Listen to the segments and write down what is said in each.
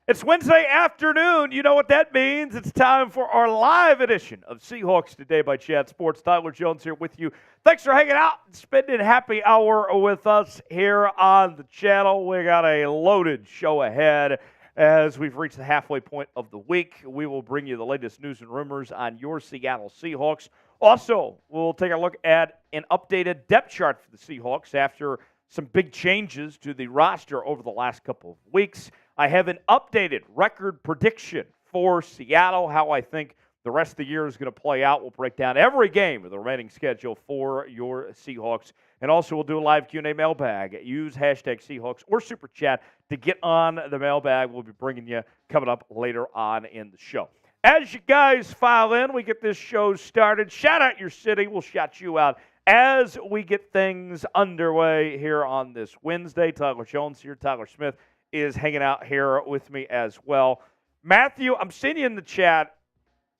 It's Wednesday afternoon. You know what that means. It's time for our live edition of Seahawks Today by Chat Sports. Tyler Jones here with you. Thanks for hanging out and spending happy hour with us here on the channel. We got a loaded show ahead as we've reached the halfway point of the week. We will bring you the latest news and rumors on your Seattle Seahawks. Also, we'll take a look at an updated depth chart for the Seahawks after some big changes to the roster over the last couple of weeks. I have an updated record prediction for Seattle, how I think the rest of the year is going to play out. We'll break down every game of the remaining schedule for your Seahawks. And also we'll do a live Q&A mailbag. Use hashtag Seahawks or Super Chat to get on the mailbag. We'll be bringing you coming up later on in the show. As you guys file in, we get this show started. Shout out your city. We'll shout you out as we get things underway here on this Wednesday. Tyler Jones here. Tyler Smith is hanging out here with me as well. Matthew, I'm seeing you in the chat.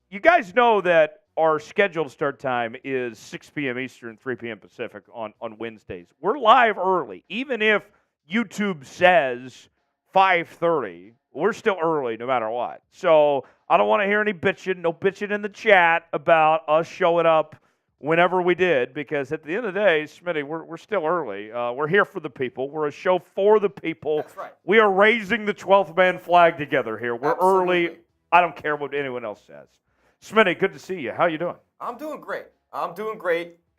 You guys know that our scheduled start time is 6 p.m. Eastern, 3 p.m. Pacific on Wednesdays. We're live early. Even if YouTube says 5:30, we're still early no matter what. So I don't want to hear any bitching, no bitching in the chat about us showing up whenever we did, because at the end of the day, Smitty, we're still early. We're here for the people. We're a show for the people. That's right. We are raising the 12th man flag together here. We're Absolutely. early. I don't care what anyone else says. Smitty, good to see you. How you doing? I'm doing great.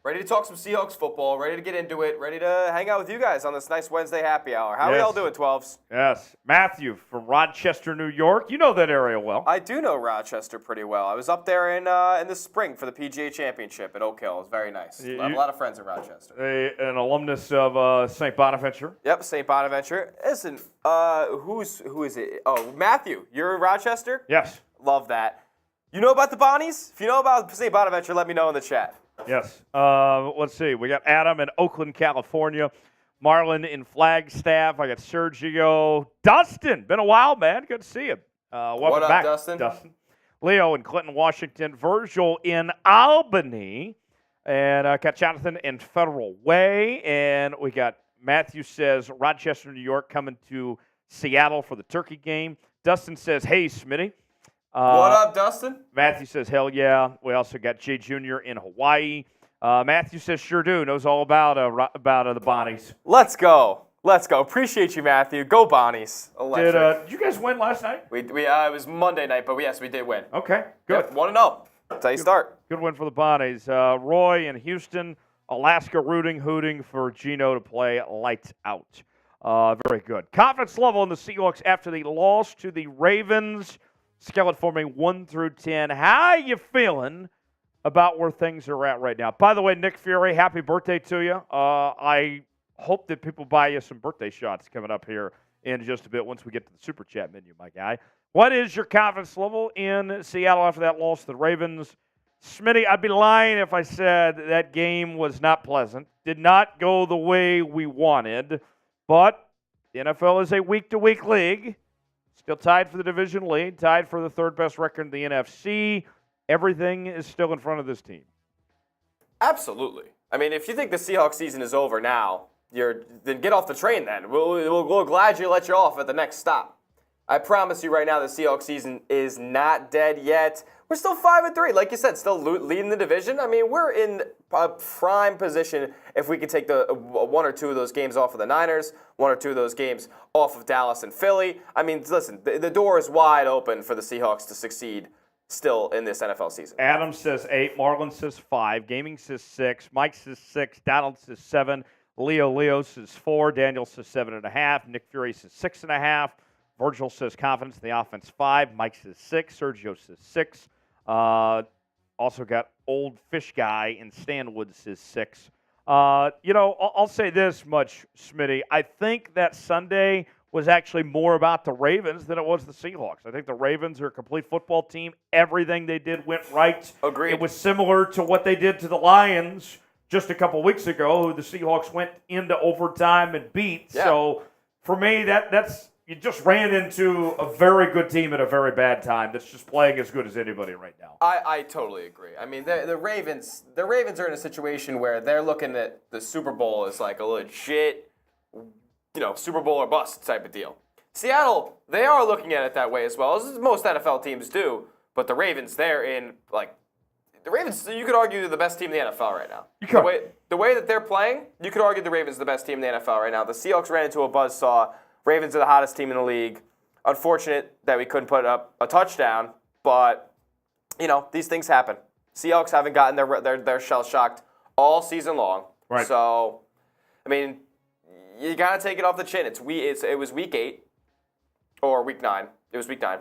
Ready to talk some Seahawks football, ready to get into it, ready to hang out with you guys on this nice Wednesday happy hour. How are y'all doing, 12s? Yes. Matthew from Rochester, New York. You know that area well. I do know Rochester pretty well. I was up there in the spring for the PGA Championship at Oak Hill. It was very nice. I have a lot of friends in Rochester. An alumnus of St. Bonaventure. Yep, St. Bonaventure. Listen, who is it? Oh, Matthew, you're in Rochester? Yes. Love that. You know about the Bonnies? If you know about St. Bonaventure, let me know in the chat. Yes. Let's see. We got Adam in Oakland, California. Marlon in Flagstaff. I got Sergio. Dustin. Been a while, man. Good to see you. Welcome What up, back, Dustin? Leo in Clinton, Washington. Virgil in Albany. And got Jonathan in Federal Way. And we got Matthew says Rochester, New York, coming to Seattle for the Turkey game. Dustin says, hey, Smitty. What up, Dustin? Matthew says, hell yeah. We also got Jay Jr. in Hawaii. Matthew says, sure do. Knows all about the Bonnies. Let's go. Appreciate you, Matthew. Go Bonnies. Did you guys win last night? We it was Monday night, but yes, we did win. Okay, good. Yep, 1-0. That's how you start. Good win for the Bonnies. Roy in Houston, Alaska, hooting for Geno to play lights out. Very good. Confidence level in the Seahawks after the loss to the Ravens. Scale it for me 1 through 10. How you feeling about where things are at right now? By the way, Nick Fury, happy birthday to you. I hope that people buy you some birthday shots coming up here in just a bit once we get to the Super Chat menu, my guy. What is your confidence level in Seattle after that loss to the Ravens? Smitty, I'd be lying if I said that game was not pleasant. Did not go the way we wanted, but the NFL is a week-to-week league. Still tied for the division lead, tied for the third best record in the NFC. Everything is still in front of this team. Absolutely. I mean, if you think the Seahawks season is over now, then get off the train then. We'll glad you let you off at the next stop. I promise you right now the Seahawks season is not dead yet. we're still 5-3. Like you said, still leading the division. I mean, we're in a prime position if we can take the one or two of those games off of the Niners, one or two of those games off of Dallas and Philly. I mean, listen, the door is wide open for the Seahawks to succeed still in this NFL season. Adam says 8, Marlon says 5, Gaming says 6, Mike says 6, Donald says 7, Leo says 4, Daniel says 7.5, Nick Fury says 6.5, Virgil says confidence in the offense 5, Mike says 6, Sergio says 6. Also got Old Fish Guy in Stanwood says 6. I'll say this much, Smitty. I think that Sunday was actually more about the Ravens than it was the Seahawks. I think the Ravens are a complete football team. Everything they did went right. Agreed. It was similar to what they did to the Lions just a couple weeks ago, who the Seahawks went into overtime and beat. Yeah. So for me, that's you just ran into a very good team at a very bad time that's just playing as good as anybody right now. I totally agree. I mean, the Ravens are in a situation where they're looking at the Super Bowl as like a legit, Super Bowl or bust type of deal. Seattle, they are looking at it that way as well, as most NFL teams do. But the Ravens, you could argue they're the best team in the NFL right now. You could. The way that they're playing, you could argue the Ravens are the best team in the NFL right now. The Seahawks ran into a buzzsaw. Ravens are the hottest team in the league. Unfortunate that we couldn't put up a touchdown, but, these things happen. Seahawks haven't gotten their shell-shocked all season long. Right. So, I mean, you got to take it off the chin. It was week 8 or week 9. It was week 9.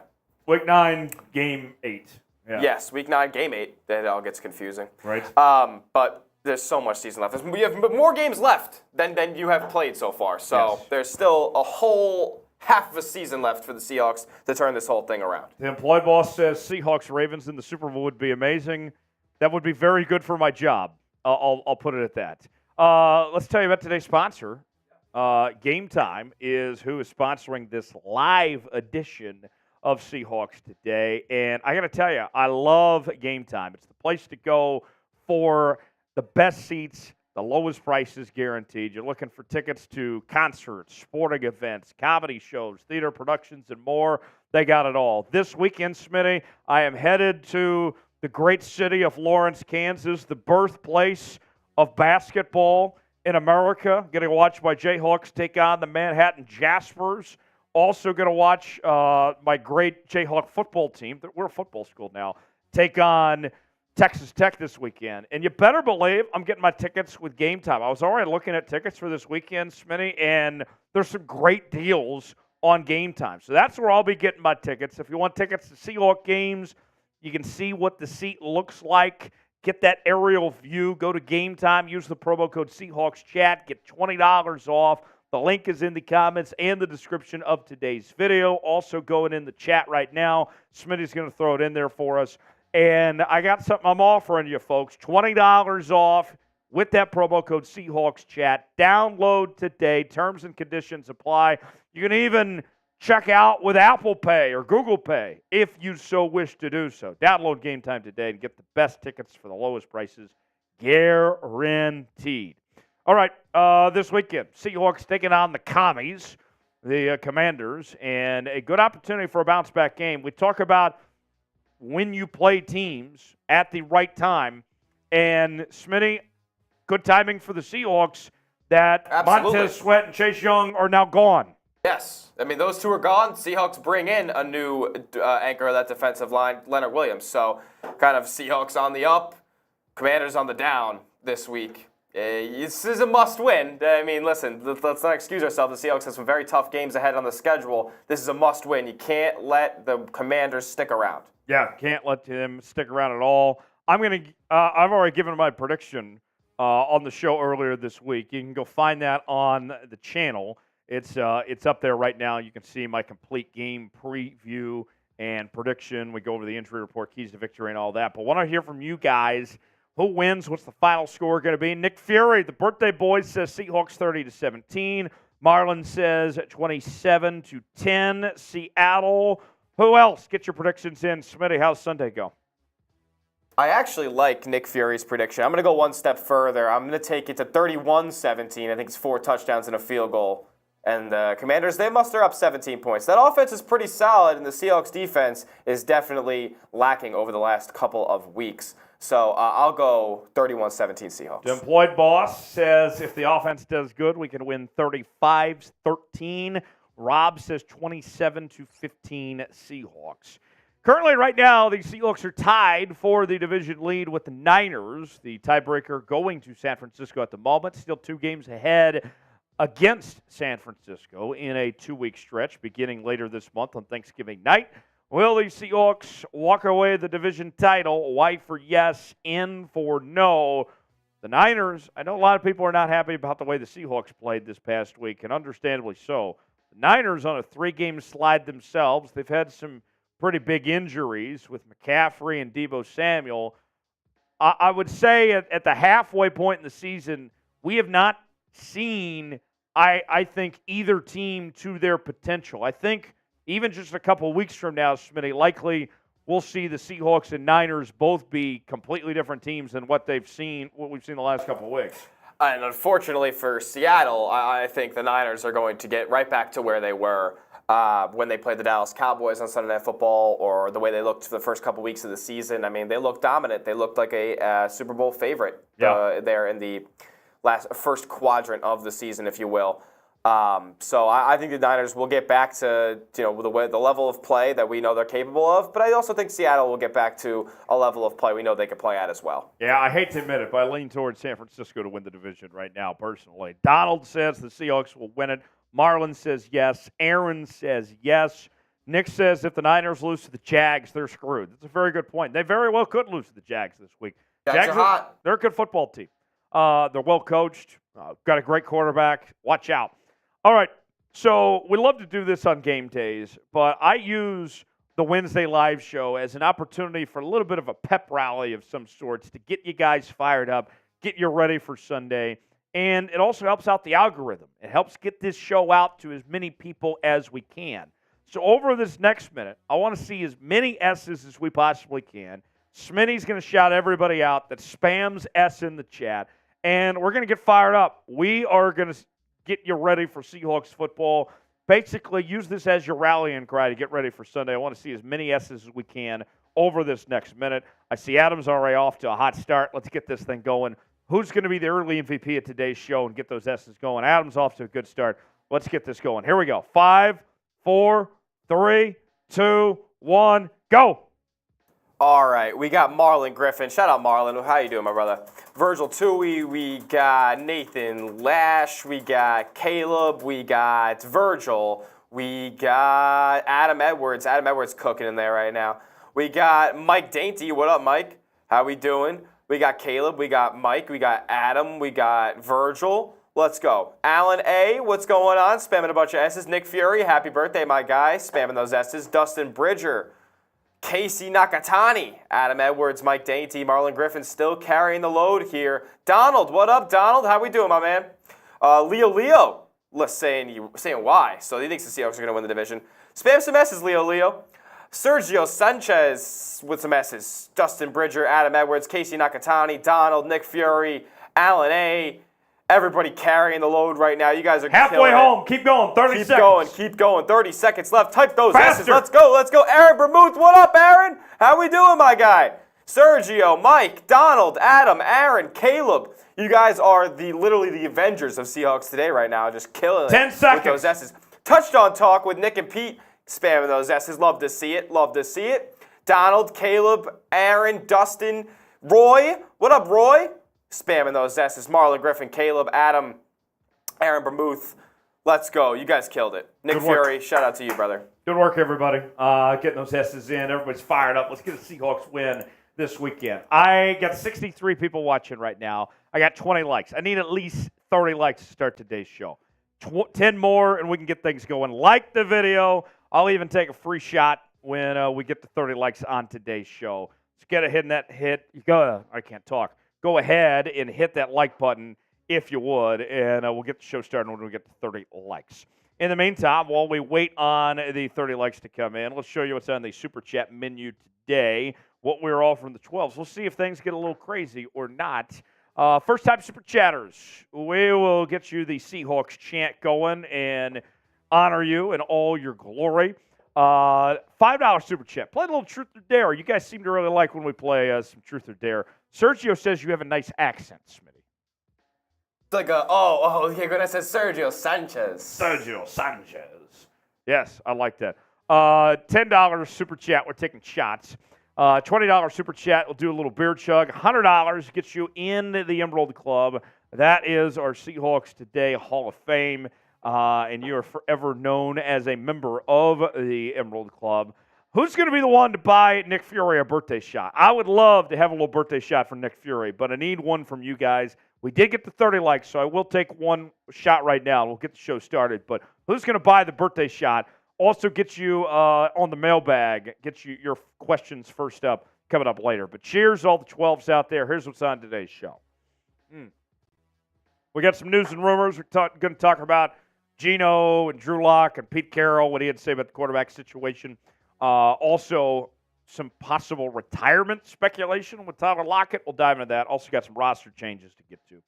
Week 9, game 8. Yeah. Yes, week 9, game 8. That all gets confusing. Right. But there's so much season left. We have more games left than you have played so far. So Yes. There's still a whole half of a season left for the Seahawks to turn this whole thing around. The employed boss says Seahawks-Ravens in the Super Bowl would be amazing. That would be very good for my job. I'll put it at that. Let's tell you about today's sponsor. Game Time is who is sponsoring this live edition of Seahawks Today. And I got to tell you, I love Game Time. It's the place to go for the best seats, the lowest prices guaranteed. You're looking for tickets to concerts, sporting events, comedy shows, theater productions, and more. They got it all. This weekend, Smitty, I am headed to the great city of Lawrence, Kansas, the birthplace of basketball in America. Going to watch my Jayhawks take on the Manhattan Jaspers. Also going to watch my great Jayhawk football team. We're a football school now. Take on Texas Tech this weekend. And you better believe I'm getting my tickets with Game Time. I was already looking at tickets for this weekend, Smitty, and there's some great deals on Game Time. So that's where I'll be getting my tickets. If you want tickets to Seahawk games, you can see what the seat looks like. Get that aerial view. Go to Game Time. Use the promo code SeahawksChat. Get $20 off. The link is in the comments and the description of today's video. Also going in the chat right now. Smitty's going to throw it in there for us. And I got something I'm offering you, folks. $20 off with that promo code SeahawksChat. Download today. Terms and conditions apply. You can even check out with Apple Pay or Google Pay if you so wish to do so. Download Game Time today and get the best tickets for the lowest prices, guaranteed. All right, this weekend, Seahawks taking on the Commies, the Commanders, and a good opportunity for a bounce-back game. We talk about when you play teams at the right time, and Smitty, good timing for the Seahawks that Absolutely. Montez Sweat and Chase Young are now gone. Yes. I mean, those two are gone. Seahawks bring in a new anchor of that defensive line, Leonard Williams. So kind of Seahawks on the up, Commanders on the down this week. This is a must-win. I mean, listen, let's not excuse ourselves. The Seahawks have some very tough games ahead on the schedule. This is a must-win. You can't let the Commanders stick around. Yeah, can't let them stick around at all. I've already given my prediction on the show earlier this week. You can go find that on the channel. It's up there right now. You can see my complete game preview and prediction. We go over the injury report, keys to victory, and all that. But I want to hear from you guys. Who wins? What's the final score going to be? Nick Fury, the birthday boy, says Seahawks 30-17. Marlon says 27-10. Seattle. Who else? Get your predictions in. Smitty, how's Sunday go? I actually like Nick Fury's prediction. I'm going to go one step further. I'm going to take it to 31-17. I think it's 4 touchdowns and a field goal. And the Commanders, they muster up 17 points. That offense is pretty solid, and the Seahawks defense is definitely lacking over the last couple of weeks. So I'll go 31-17 Seahawks. The employed boss says if the offense does good, we can win 35-13. Rob says 27-15 Seahawks. Currently, right now, the Seahawks are tied for the division lead with the Niners. The tiebreaker going to San Francisco at the moment. Still 2 games ahead against San Francisco in a 2-week stretch beginning later this month on Thanksgiving night. Will the Seahawks walk away the division title? Y for yes, N for no. The Niners, I know a lot of people are not happy about the way the Seahawks played this past week, and understandably so. The Niners on a 3-game slide themselves. They've had some pretty big injuries with McCaffrey and Deebo Samuel. I would say at the halfway point in the season, we have not seen, I think, either team to their potential. I think even just a couple of weeks from now, Smitty, likely we'll see the Seahawks and Niners both be completely different teams than what we've seen the last couple of weeks. And unfortunately for Seattle, I think the Niners are going to get right back to where they were when they played the Dallas Cowboys on Sunday Night Football, or the way they looked for the first couple weeks of the season. I mean, they looked dominant. They looked like a Super Bowl favorite there in the first quadrant of the season, if you will. So I think the Niners will get back to the level of play that we know they're capable of, but I also think Seattle will get back to a level of play we know they can play at as well. Yeah, I hate to admit it, but I lean towards San Francisco to win the division right now, personally. Donald says the Seahawks will win it. Marlon says yes. Aaron says yes. Nick says if the Niners lose to the Jags, they're screwed. That's a very good point. They very well could lose to the Jags this week. Jags are hot. They're a good football team. They're well coached. Got a great quarterback. Watch out. All right, so we love to do this on game days, but I use the Wednesday live show as an opportunity for a little bit of a pep rally of some sorts to get you guys fired up, get you ready for Sunday, and it also helps out the algorithm. It helps get this show out to as many people as we can. So over this next minute, I want to see as many S's as we possibly can. Smitty's going to shout everybody out that spams S in the chat, and we're going to get fired up. We are going to get you ready for Seahawks football. Basically, use this as your rallying cry to get ready for Sunday. I want to see as many S's as we can over this next minute. I see Adam's already off to a hot start. Let's get this thing going. Who's going to be the early MVP of today's show and get those S's going? Adam's off to a good start. Let's get this going. Here we go. 5, 4, 3, 2, 1, go. All right, we got Marlon Griffin. Shout out Marlon. How you doing, my brother? Virgil Tui, we got Nathan Lash, we got Caleb, we got Virgil, we got Adam Edwards. Adam Edwards cooking in there right now. We got Mike Dainty. What up, Mike? How we doing? We got Caleb, we got Mike, we got Adam, we got Virgil. Let's go. Alan A., what's going on? Spamming a bunch of S's. Nick Fury, happy birthday, my guy. Spamming those S's. Dustin Bridger. Casey Nakatani, Adam Edwards, Mike Dainty, Marlon Griffin still carrying the load here. Donald, what up, Donald? How we doing, my man? Leo, saying why. So he thinks the Seahawks are going to win the division. Spam some S's, Leo. Sergio Sanchez with some S's. Dustin Bridger, Adam Edwards, Casey Nakatani, Donald, Nick Fury, Alan A., everybody carrying the load right now. You guys are halfway home. Keep going. 30 seconds. Keep going. 30 seconds left. Type those Faster. S's. Let's go. Aaron Bermuth. What up, Aaron? How we doing, my guy? Sergio, Mike, Donald, Adam, Aaron, Caleb. You guys are literally the Avengers of Seahawks today right now. Just killing it 10 seconds. with those S's. Touchdown talk with Nick and Pete. Spamming those S's. Love to see it. Donald, Caleb, Aaron, Dustin, Roy. What up, Roy? Spamming those S's. Marlon Griffin, Caleb, Adam, Aaron Bermuth. Let's go. You guys killed it. Nick Fury, shout out to you, brother. Good work, everybody. Getting those S's in. Everybody's fired up. Let's get a Seahawks win this weekend. I got 63 people watching right now. I got 20 likes. I need at least 30 likes to start today's show. 10 more, and we can get things going. Like the video. I'll even take a free shot when we get to 30 likes on today's show. Let's get ahead in that hit. I can't talk. Go ahead and hit that like button if you would, and we'll get the show started when we get to 30 likes. In the meantime, while we wait on the 30 likes to come in, let's show you what's on the Super Chat menu today, what we're offering the 12s. We'll see if things get a little crazy or not. First-time Super Chatters, we will get you the Seahawks chant going and honor you in all your glory. $5 Super Chat. Play a little Truth or Dare. You guys seem to really like when we play some Truth or Dare. Sergio says you have a nice accent, Smitty. It's like you're going to say Sergio Sanchez. Sergio Sanchez. Yes, I like that. $10 Super Chat. We're taking shots. $20 Super Chat. We'll do a little beer chug. $100 gets you in the Emerald Club. That is our Seahawks Today Hall of Fame. And you are forever known as a member of the Emerald Club. Who's going to be the one to buy Nick Fury a birthday shot? I would love to have a little birthday shot for Nick Fury, but I need one from you guys. We did get the 30 likes, so I will take one shot right now. We'll get the show started. But who's going to buy the birthday shot? Also get you on the mailbag. Get you your questions first up, coming up later. But cheers, all the 12s out there. Here's what's on today's show. We got some news and rumors. We're going to talk about Geno and Drew Lock and Pete Carroll, what he had to say about the quarterback situation. Also, some possible retirement speculation with Tyler Lockett. We'll dive into that. Also got some roster changes to get to.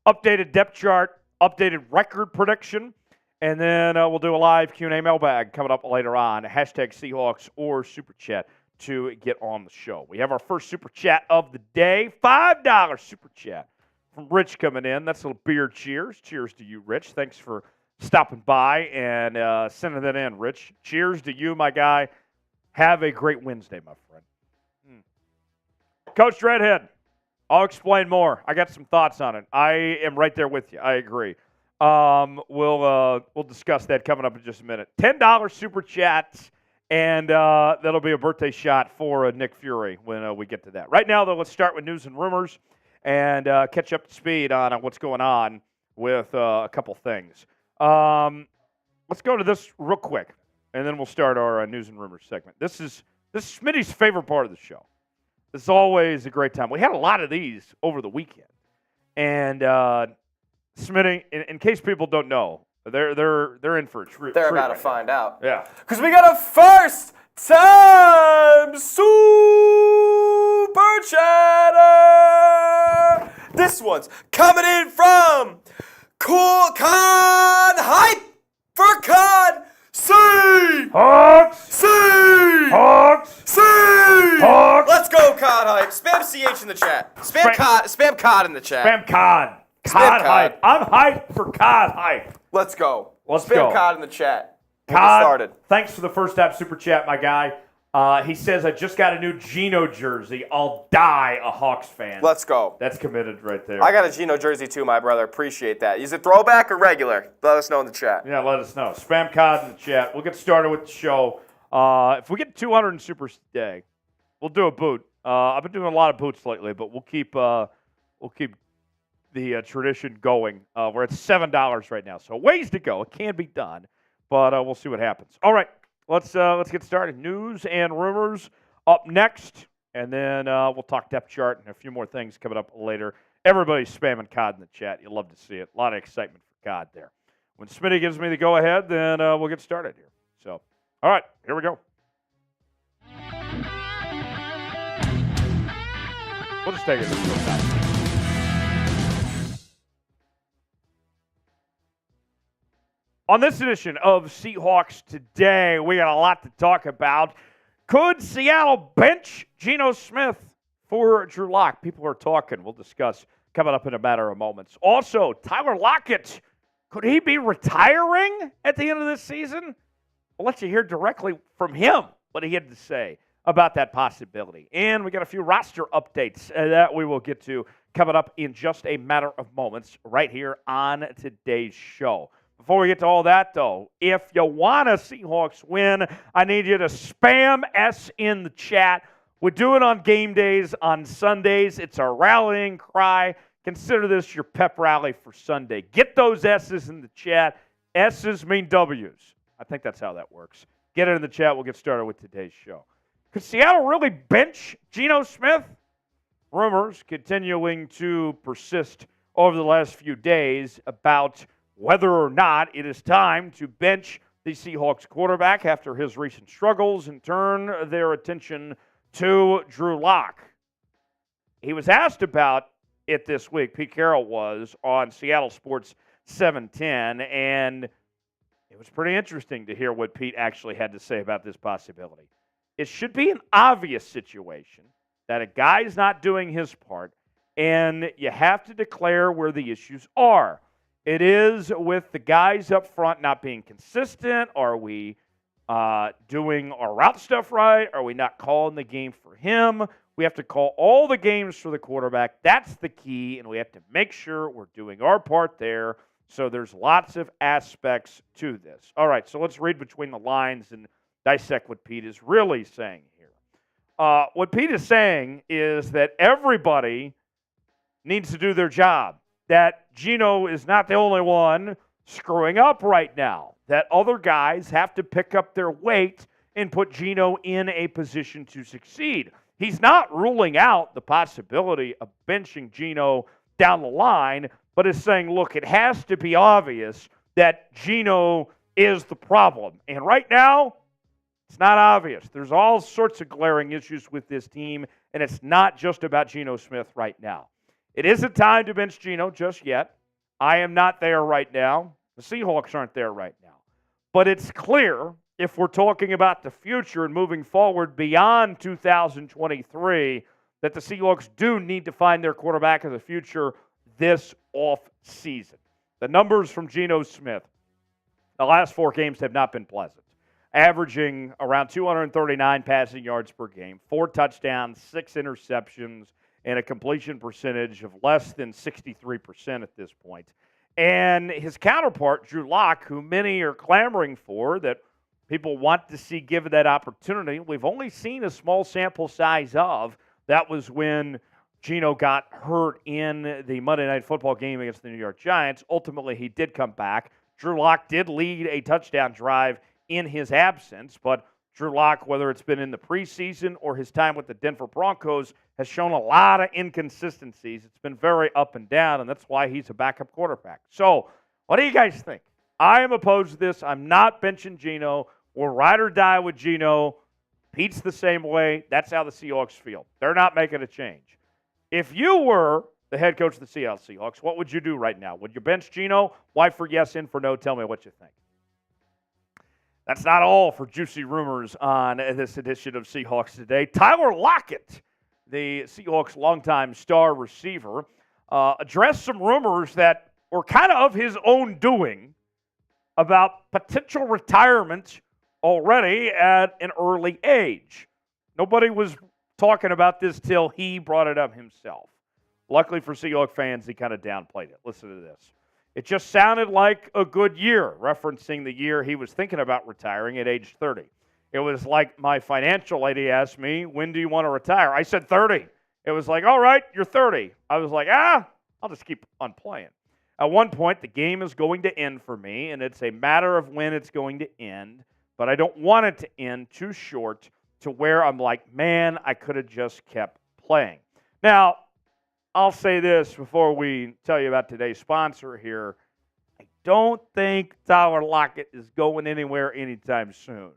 Updated depth chart, updated record prediction, and then we'll do a live Q&A mailbag coming up later on. Hashtag Seahawks or Super Chat to get on the show. We have our first Super Chat of the day, $5 Super Chat from Rich coming in. That's a little beer cheers. Cheers to you, Rich. Thanks for stopping by and sending that in, Rich. Cheers to you, my guy. Have a great Wednesday, my friend. Coach Redhead, I'll explain more. I got some thoughts on it. I am right there with you. I agree. We'll discuss that coming up in just a minute. $10 Super Chats, and that'll be a birthday shot for Nick Fury when we get to that. Right now, though, let's start with news and rumors and catch up to speed on what's going on with a couple things. Let's go to this real quick, and then we'll start our news and rumors segment. This is Smitty's favorite part of the show. It's always a great time. We had a lot of these over the weekend, and Smitty, in case people don't know, they're in for a treat. They're about to find out. Yeah, because we got a first-time Super Chatter. This one's coming in from Cool Con Hype for Con Seahawks! Let's go, Con Hype. Spam CH in the chat. Spam COD in the chat. Spam COD. COD Hype. I'm hyped for COD Hype. Let's go. Let's Spam go. COD in the chat. COD, get started. Thanks for the first-time Super Chat, my guy. He says, I just got a new Geno jersey. I'll die a Hawks fan. Let's go. That's committed right there. I got a Geno jersey too, my brother. Appreciate that. Is it throwback or regular? Let us know in the chat. Yeah, let us know. Spam COD in the chat. We'll get started with the show. If we get 200 in Supers today, we'll do a boot. I've been doing a lot of boots lately, but we'll keep the tradition going. We're at $7 right now, so ways to go. It can be done, but we'll see what happens. All right. Let's get started. News and rumors up next, and then we'll talk depth chart and a few more things coming up later. Everybody's spamming COD in the chat. You'll love to see it. A lot of excitement for COD there. When Smitty gives me the go-ahead, then we'll get started here. So, all right, here we go. We'll just take it this real fast. On this edition of Seahawks Today, we got a lot to talk about. Could Seattle bench Geno Smith for Drew Lock? People are talking. We'll discuss coming up in a matter of moments. Also, Tyler Lockett, could he be retiring at the end of this season? We'll let you hear directly from him what he had to say about that possibility. And we got a few roster updates that we will get to coming up in just a matter of moments right here on today's show. Before we get to all that, though, if you want a Seahawks win, I need you to spam S in the chat. We do it on game days, on Sundays. It's a rallying cry. Consider this your pep rally for Sunday. Get those S's in the chat. S's mean W's. I think that's how that works. Get it in the chat. We'll get started with today's show. Could Seattle really bench Geno Smith? Rumors continuing to persist over the last few days about whether or not it is time to bench the Seahawks quarterback after his recent struggles and turn their attention to Drew Lock. He was asked about it this week. Pete Carroll was on Seattle Sports 710, and it was pretty interesting to hear what Pete actually had to say about this possibility. It should be an obvious situation that a guy's not doing his part, and you have to declare where the issues are. It is with the guys up front not being consistent. Are we doing our route stuff right? Are we not calling the game for him? We have to call all the games for the quarterback. That's the key, and we have to make sure we're doing our part there. So there's lots of aspects to this. All right, so let's read between the lines and dissect what Pete is really saying here. What Pete is saying is that everybody needs to do their job, that Geno is not the only one screwing up right now, that other guys have to pick up their weight and put Geno in a position to succeed. He's not ruling out the possibility of benching Geno down the line, but is saying, look, it has to be obvious that Geno is the problem. And right now, it's not obvious. There's all sorts of glaring issues with this team, and it's not just about Geno Smith right now. It isn't time to bench Geno just yet. I am not there right now. The Seahawks aren't there right now. But it's clear, if we're talking about the future and moving forward beyond 2023, that the Seahawks do need to find their quarterback of the future this off-season. The numbers from Geno Smith, the last 4 games have not been pleasant. Averaging around 239 passing yards per game, 4 touchdowns, 6 interceptions, and a completion percentage of less than 63% at this point. And his counterpart, Drew Lock, who many are clamoring for, that people want to see given that opportunity, we've only seen a small sample size of. That was when Geno got hurt in the Monday Night Football game against the New York Giants. Ultimately, he did come back. Drew Lock did lead a touchdown drive in his absence, but Drew Lock, whether it's been in the preseason or his time with the Denver Broncos, has shown a lot of inconsistencies. It's been very up and down, and that's why he's a backup quarterback. So, what do you guys think? I am opposed to this. I'm not benching Geno. We'll ride or die with Geno. Pete's the same way. That's how the Seahawks feel. They're not making a change. If you were the head coach of the Seattle Seahawks, what would you do right now? Would you bench Geno? Why for yes, in for no? Tell me what you think. That's not all for juicy rumors on this edition of Seahawks Today. Tyler Lockett, the Seahawks' longtime star receiver, addressed some rumors that were kind of his own doing about potential retirement already at an early age. Nobody was talking about this till he brought it up himself. Luckily for Seahawks fans, he kind of downplayed it. Listen to this. It just sounded like a good year, referencing the year he was thinking about retiring at age 30. It was like my financial lady asked me, when do you want to retire? I said 30. It was like, all right, you're 30. I was like, I'll just keep on playing. At one point, the game is going to end for me, and it's a matter of when it's going to end, but I don't want it to end too short to where I'm like, man, I could have just kept playing. Now, I'll say this before we tell you about today's sponsor here. I don't think Tyler Lockett is going anywhere anytime soon.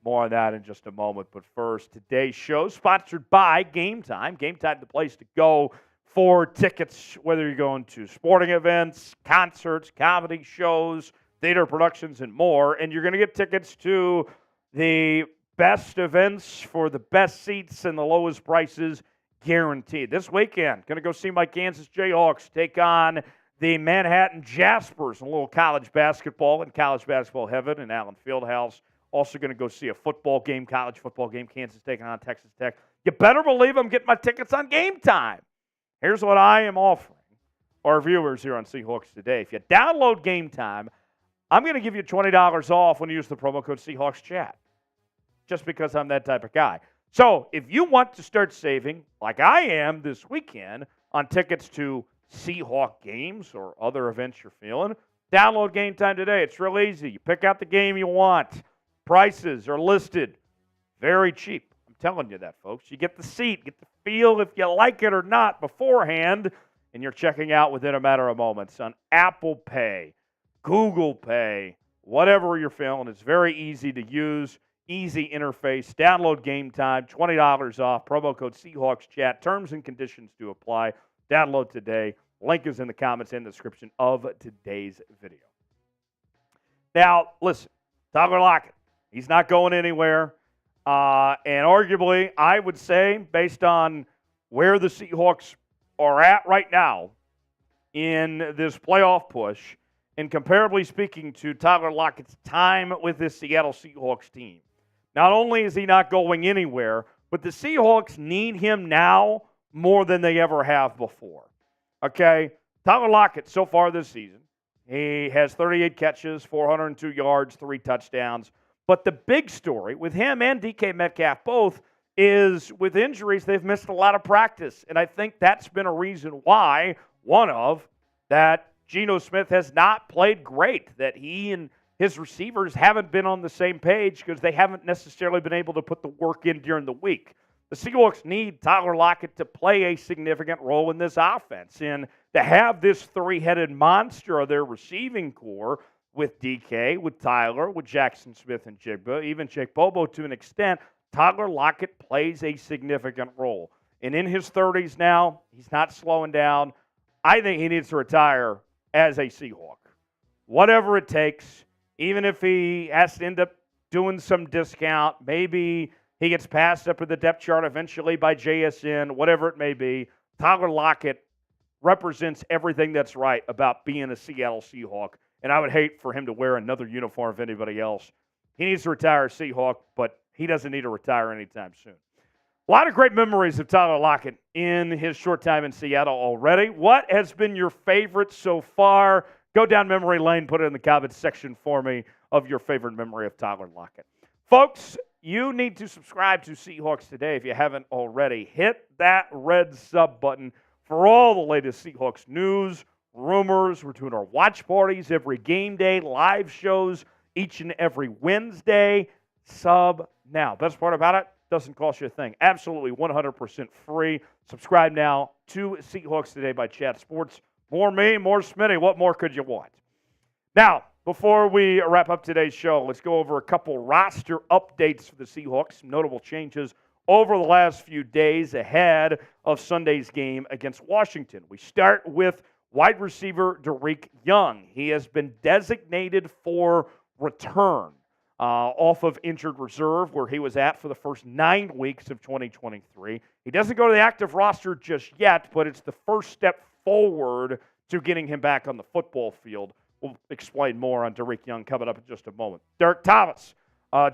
More on that in just a moment. But first, today's show sponsored by Game Time. Game Time, the place to go for tickets, whether you're going to sporting events, concerts, comedy shows, theater productions, and more. And you're going to get tickets to the best events for the best seats and the lowest prices guaranteed. This weekend, going to go see my Kansas Jayhawks take on the Manhattan Jaspers in a little college basketball in college basketball heaven in Allen Fieldhouse. Also going to go see a football game, college football game, Kansas taking on Texas Tech. You better believe I'm getting my tickets on Game Time. Here's what I am offering our viewers here on Seahawks Today. If you download Game Time, I'm going to give you $20 off when you use the promo code Seahawks Chat, just because I'm that type of guy. So if you want to start saving, like I am this weekend, on tickets to Seahawk games or other events you're feeling, download Game Time today. It's real easy. You pick out the game you want. Prices are listed. Very cheap. I'm telling you that, folks. You get the seat, get the feel if you like it or not beforehand, and you're checking out within a matter of moments on Apple Pay, Google Pay, whatever you're feeling. It's very easy to use. Easy interface. Download Game Time. $20 off. Promo code Seahawks Chat. Terms and conditions do apply. Download today. Link is in the comments and description of today's video. Now, listen, Tyler Lockett, he's not going anywhere. And arguably, I would say, based on where the Seahawks are at right now in this playoff push, and comparably speaking to Tyler Lockett's time with this Seattle Seahawks team, not only is he not going anywhere, but the Seahawks need him now more than they ever have before. Okay? Tyler Lockett, so far this season, he has 38 catches, 402 yards, 3 touchdowns. But the big story with him and DK Metcalf both is with injuries, they've missed a lot of practice. And I think that's been a reason why, that Geno Smith has not played great, that he and his receivers haven't been on the same page because they haven't necessarily been able to put the work in during the week. The Seahawks need Tyler Lockett to play a significant role in this offense and to have this three-headed monster of their receiving core with DK, with Tyler, with Jackson Smith-Njigba, even Jake Bobo to an extent. Tyler Lockett plays a significant role. And in his 30s now, he's not slowing down. I think he needs to retire as a Seahawk. Whatever it takes, even if he has to end up doing some discount, maybe he gets passed up in the depth chart eventually by JSN, whatever it may be, Tyler Lockett represents everything that's right about being a Seattle Seahawk. And I would hate for him to wear another uniform of anybody else. He needs to retire a Seahawk, but he doesn't need to retire anytime soon. A lot of great memories of Tyler Lockett in his short time in Seattle already. What has been your favorite so far? Go down memory lane, put it in the comments section for me of your favorite memory of Tyler Lockett. Folks, you need to subscribe to Seahawks Today if you haven't already. Hit that red sub button for all the latest Seahawks news, rumors. We're doing our watch parties every game day, live shows each and every Wednesday. Sub now. Best part about it, doesn't cost you a thing. Absolutely 100% free. Subscribe now to Seahawks Today by Chat Sports. More me, more Smitty. What more could you want? Now, before we wrap up today's show, let's go over a couple roster updates for the Seahawks. Some notable changes over the last few days ahead of Sunday's game against Washington. We start with wide receiver Derek Young. He has been designated for return off of injured reserve, where he was at for the first 9 weeks of 2023. He doesn't go to the active roster just yet, but it's the first step forward to getting him back on the football field. We'll explain more on Derek Young coming up in just a moment. Drake Thomas, who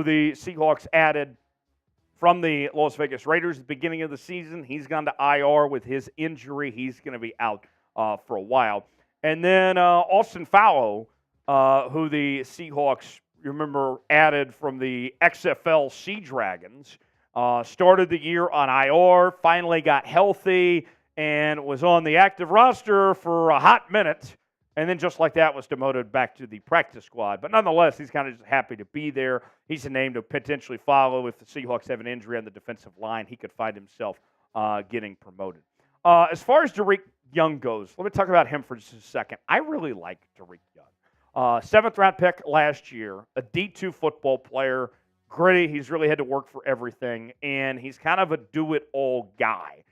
the Seahawks added from the Las Vegas Raiders at the beginning of the season. He's gone to IR with his injury. He's going to be out for a while. And then Austin Fowler, who the Seahawks, remember, added from the XFL Sea Dragons, started the year on IR, finally got healthy, and was on the active roster for a hot minute, and then just like that was demoted back to the practice squad. But nonetheless, he's kind of just happy to be there. He's a name to potentially follow if the Seahawks have an injury on the defensive line. He could find himself getting promoted. As far as Derek Young goes, let me talk about him for just a second. I really like Derek Young. 7th-round pick last year, a D2 football player, gritty. He's really had to work for everything, and he's kind of a do-it-all guy.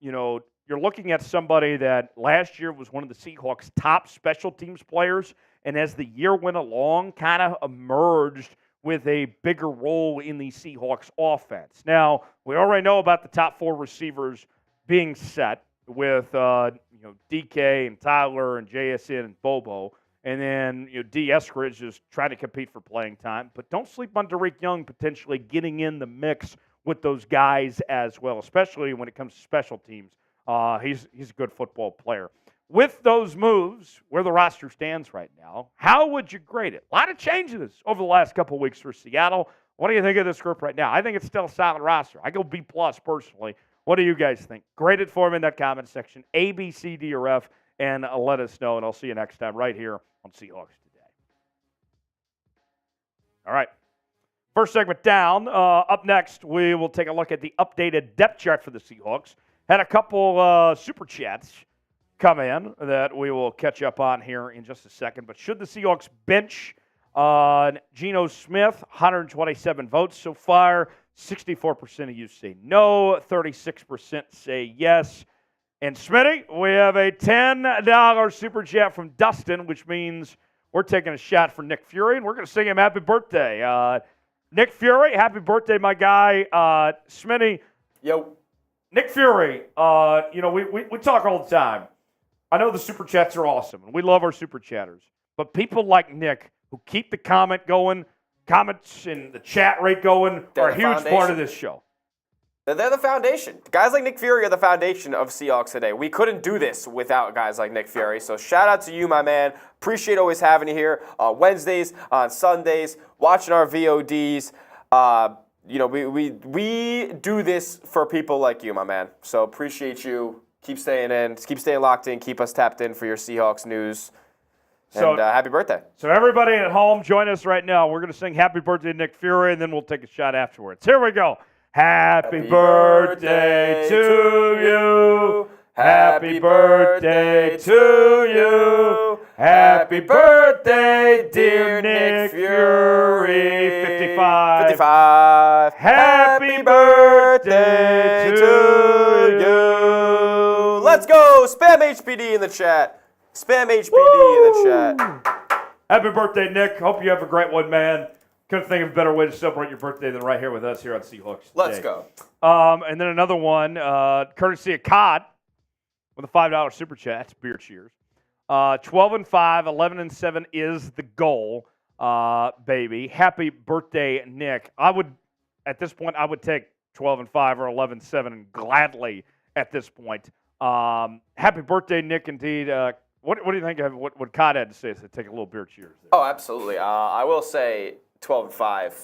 You're looking at somebody that last year was one of the Seahawks' top special teams players, and as the year went along, kind of emerged with a bigger role in the Seahawks offense. Now, we already know about the top 4 receivers being set with DK and Tyler and JSN and Bobo. And then D. Eskridge is trying to compete for playing time. But don't sleep on Derek Young potentially getting in the mix with those guys as well, especially when it comes to special teams. He's a good football player. With those moves, where the roster stands right now, how would you grade it? A lot of changes over the last couple of weeks for Seattle. What do you think of this group right now? I think it's still a solid roster. I go B+ personally. What do you guys think? Grade it for me in that comment section. A, B, C, D, or F, and let us know. And I'll see you next time right here on Seahawks Today. All right. First segment down. Up next, we will take a look at the updated depth chart for the Seahawks. Had a couple super chats come in that we will catch up on here in just a second. But should the Seahawks bench Geno Smith? 127 votes so far. 64% of you say no. 36% say yes. And Smitty, we have a $10 super chat from Dustin, which means we're taking a shot for Nick Fury, and we're going to sing him happy birthday. Nick Fury, happy birthday, my guy. Smitty. Yo. Nick Fury, we talk all the time. I know the super chats are awesome, and we love our super chatters. But people like Nick who keep the comments and the chat rate going are a huge part of this show. They're the foundation. Guys like Nick Fury are the foundation of Seahawks today. We couldn't do this without guys like Nick Fury. So shout out to you, my man. Appreciate always having you here on Wednesdays, on Sundays, watching our VODs. We do this for people like you, my man. So appreciate you. Keep staying in. Keep staying locked in. Keep us tapped in for your Seahawks news. And happy birthday. So everybody at home, join us right now. We're going to sing happy birthday to Nick Fury, and then we'll take a shot afterwards. Here we go. Happy birthday to you. Happy birthday to you. Happy birthday, dear Nick Fury. 55. Happy birthday to you. Let's go. Spam HPD in the chat. Spam HPD in the chat. Happy birthday, Nick. Hope you have a great one, man. Couldn't think of a better way to celebrate your birthday than right here with us here on Seahawks today. Let's go. And then another one, courtesy of Cod, with a $5 super chat. It's beer cheers. 12-5, 11-7 is the goal, baby. Happy birthday, Nick. At this point, I would take 12-5 or 11-7 and gladly at this point. Happy birthday, Nick, indeed. What do you think of what Cod had to say? So take a little beer cheers there. Oh, absolutely. I will say 12-5.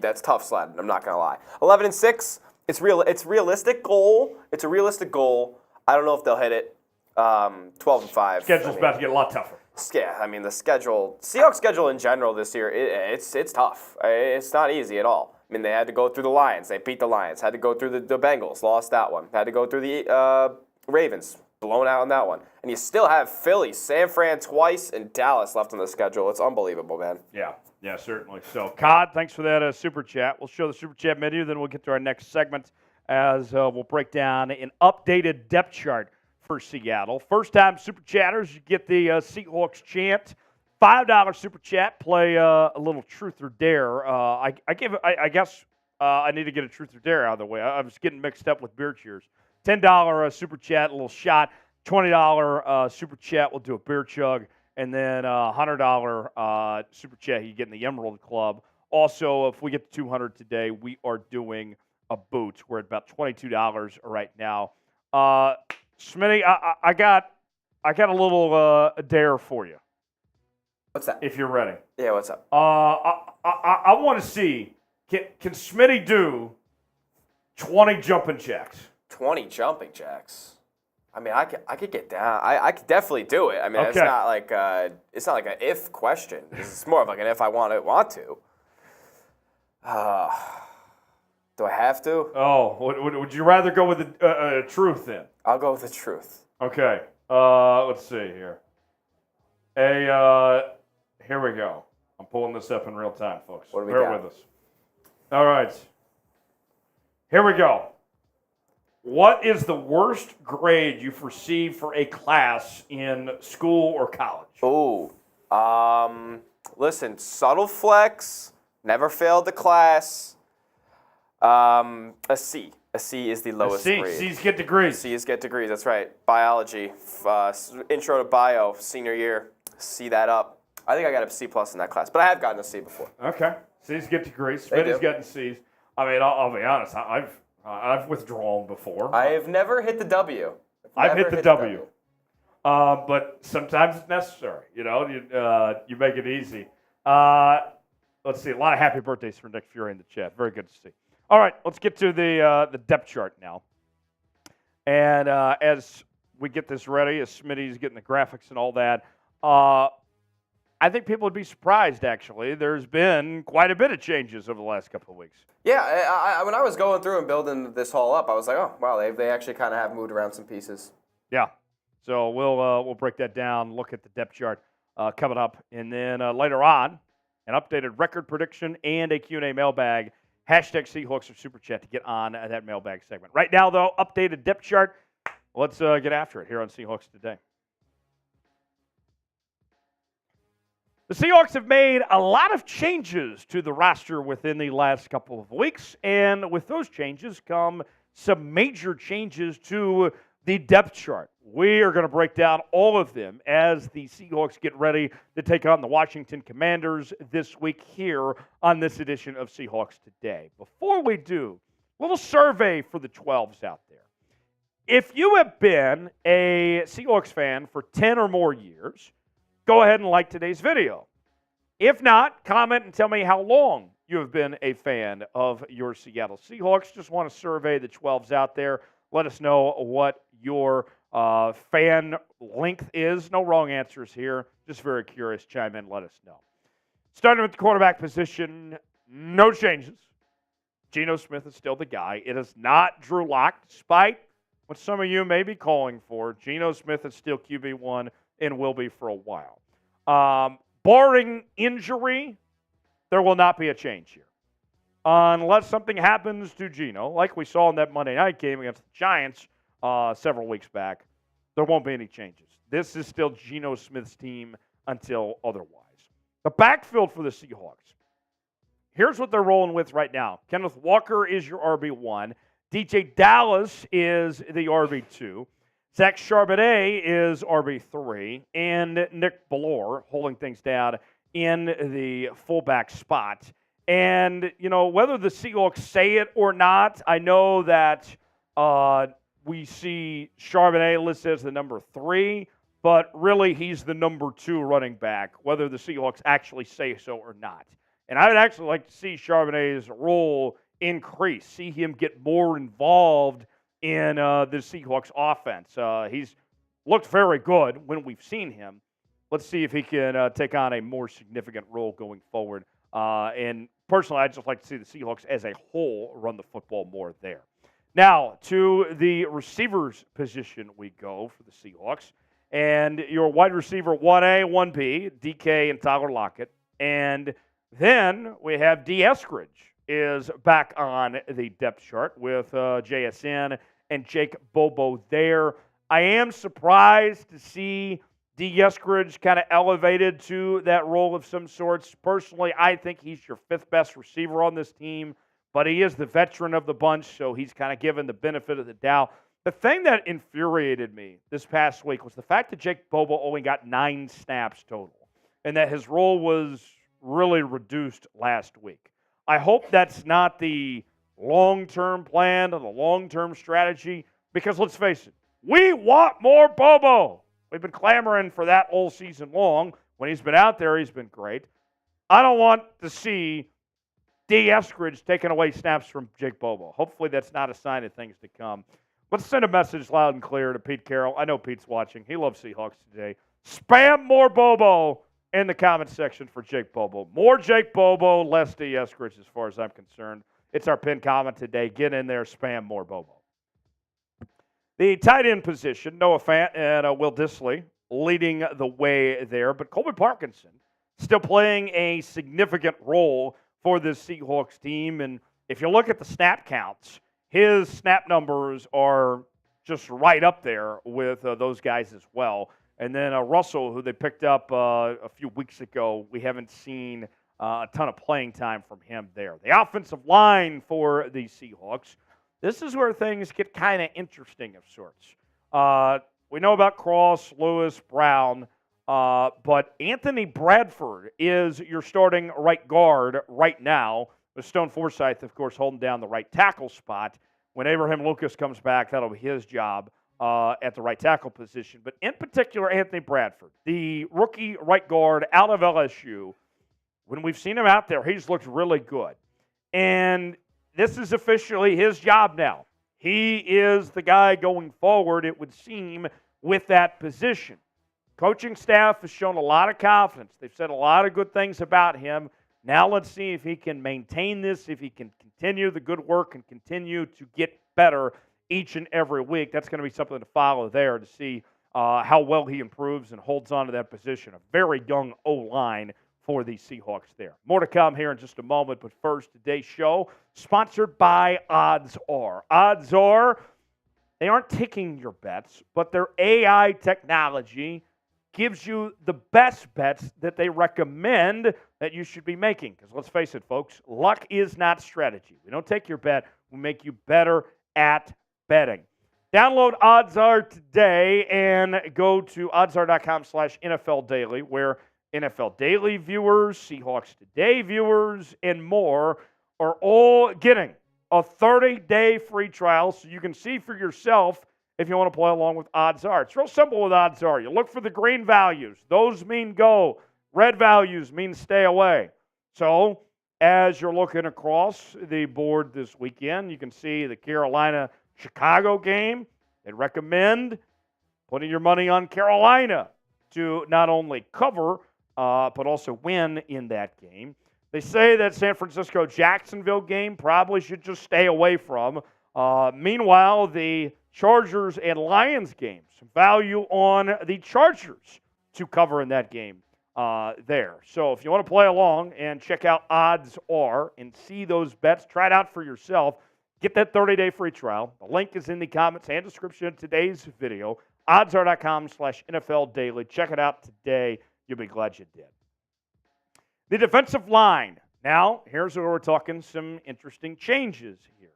That's tough sledding. I'm not gonna lie. 11-6. It's realistic goal. It's a realistic goal. I don't know if they'll hit it. 12-5. Schedule's about to get a lot tougher. Yeah, I mean the Seahawks schedule in general this year, it's tough. It's not easy at all. I mean they had to go through the Lions. They beat the Lions. Had to go through the Bengals. Lost that one. Had to go through the Ravens. Blown out on that one. And you still have Philly, San Fran twice, and Dallas left on the schedule. It's unbelievable, man. Yeah, certainly. So, Cod, thanks for that super chat. We'll show the super chat menu, then we'll get to our next segment as we'll break down an updated depth chart for Seattle. First-time super chatters, you get the Seahawks chant. $5 super chat, play a little truth or dare. I guess I need to get a truth or dare out of the way. I was getting mixed up with beer cheers. $10 super chat, a little shot. $20 super chat, we'll do a beer chug. And then $100 super chat, you get in the Emerald Club. Also, if we get to 200 today, we are doing a boot. We're at about $22 right now. Smitty, I got a little dare for you. What's that? If you're ready. Yeah, what's up? I want to see, can Smitty do 20 jumping jacks? 20 jumping jacks. I mean, I could get down. I could definitely do it. I mean, okay. It's not like an if question. It's more of like an if I want to. Do I have to? Oh, would you rather go with a truth then? I'll go with the truth. Okay. Let's see here. Here we go. I'm pulling this up in real time, folks. What do we Bear got? with us. All right. Here we go. What is the worst grade you've received for a class in school or college? Oh, listen, subtle flex, never failed the class. A C. A C is the lowest grade. C's get degrees. C's get degrees, that's right. Biology, intro to bio, senior year, C that up. I think I got a C plus in that class, but I have gotten a C before. Okay. C's get degrees. Smitty's gotten C's. I mean, I'll be honest. I've withdrawn before. I have never hit the W. I've hit the W. But sometimes it's necessary. You make it easy. Let's see. A lot of happy birthdays for Nick Fury in the chat. Very good to see. All right, let's get to the depth chart now. And as we get this ready, as Smitty's getting the graphics and all that, I think people would be surprised, actually. There's been quite a bit of changes over the last couple of weeks. Yeah, when I was going through and building this all up, I was like, oh, wow, they actually kind of have moved around some pieces. Yeah. So we'll break that down, look at the depth chart coming up. And then later on, an updated record prediction, and a Q&A mailbag. Hashtag Seahawks or Super Chat to get on that mailbag segment. Right now, though, updated depth chart. Let's get after it here on Seahawks Today. The Seahawks have made a lot of changes to the roster within the last couple of weeks, and with those changes come some major changes to the depth chart. We are going to break down all of them as the Seahawks get ready to take on the Washington Commanders this week here on this edition of Seahawks Today. Before we do, a little survey for the 12s out there. If you have been a Seahawks fan for 10 or more years, go ahead and like today's video. If not, comment and tell me how long you have been a fan of your Seattle Seahawks. Just want to survey the 12s out there. Let us know what your fan length is. No wrong answers here. Just very curious. Chime in, let us know. Starting with the quarterback position, no changes. Geno Smith is still the guy. It is not Drew Lock, despite what some of you may be calling for. Geno Smith is still QB1 and will be for a while. Barring injury, there will not be a change here. Unless something happens to Geno, like we saw in that Monday night game against the Giants several weeks back, there won't be any changes. This is still Geno Smith's team until otherwise. The backfield for the Seahawks. Here's what they're rolling with right now. Kenneth Walker is your RB1. DJ Dallas is the RB2. Zach Charbonnet is RB3. And Nick Ballore holding things down in the fullback spot. And, you know, whether the Seahawks say it or not, I know that we see Charbonnet listed as the number 3, but really he's the number 2 running back, whether the Seahawks actually say so or not. And I would actually like to see Charbonnet's role increase, see him get more involved in the Seahawks offense. He's looked very good when we've seen him. Let's see if he can take on a more significant role going forward. And personally, I'd just like to see the Seahawks as a whole run the football more there. Now, to the receivers position we go for the Seahawks. And your wide receiver 1A, 1B, DK and Tyler Lockett. And then we have D. Eskridge is back on the depth chart with JSN and Jake Bobo there. I am surprised to see D. Eskridge kind of elevated to that role of some sorts. Personally, I think he's your 5th best receiver on this team, but he is the veteran of the bunch, so he's kind of given the benefit of the doubt. The thing that infuriated me this past week was the fact that Jake Bobo only got 9 snaps total, and that his role was really reduced last week. I hope that's not the long-term plan or the long-term strategy, because let's face it, we want more Bobo. We've been clamoring for that all season long. When he's been out there, he's been great. I don't want to see D. Eskridge taking away snaps from Jake Bobo. Hopefully that's not a sign of things to come. Let's send a message loud and clear to Pete Carroll. I know Pete's watching. He loves Seahawks Today. Spam more Bobo in the comment section for Jake Bobo. More Jake Bobo, less D. Eskridge as far as I'm concerned. It's our pinned comment today. Get in there, spam more Bobo. The tight end position, Noah Fant and Will Dissly leading the way there. But Colby Parkinson still playing a significant role for this Seahawks team. And if you look at the snap counts, his snap numbers are just right up there with those guys as well. And then Russell, who they picked up a few weeks ago, we haven't seen a ton of playing time from him there. The offensive line for the Seahawks, this is where things get kind of interesting of sorts. We know about Cross, Lewis, Brown, but Anthony Bradford is your starting right guard right now, with Stone Forsythe, of course, holding down the right tackle spot. When Abraham Lucas comes back, that'll be his job at the right tackle position. But in particular, Anthony Bradford, the rookie right guard out of LSU, when we've seen him out there, he's looked really good. And this is officially his job now. He is the guy going forward, it would seem, with that position. Coaching staff has shown a lot of confidence. They've said a lot of good things about him. Now let's see if he can maintain this, if he can continue the good work and continue to get better each and every week. That's going to be something to follow there to see how well he improves and holds on to that position. A very young O-line for the Seahawks there. More to come here in just a moment, but first, today's show sponsored by Odds Are. Odds Are, they aren't taking your bets, but their AI technology gives you the best bets that they recommend that you should be making. Because let's face it, folks, luck is not strategy. We don't take your bet. We make you better at betting. Download Odds Are today and go to oddsr.com/NFL Daily, where NFL Daily viewers, Seahawks Today viewers, and more are all getting a 30-day free trial so you can see for yourself if you want to play along with Odds Are. It's real simple with Odds Are. You look for the green values. Those mean go. Red values mean stay away. So as you're looking across the board this weekend, you can see the Carolina-Chicago game. They recommend putting your money on Carolina to not only cover, but also win in that game. They say that San Francisco-Jacksonville game probably should just stay away from. Meanwhile, the Chargers and Lions game, some value on the Chargers to cover in that game there. So if you want to play along and check out Odds Are and see those bets, try it out for yourself. Get that 30-day free trial. The link is in the comments and description of today's video. Oddsr.com/NFL Daily. Check it out today. You'll be glad you did. The defensive line. Now, here's where we're talking some interesting changes here.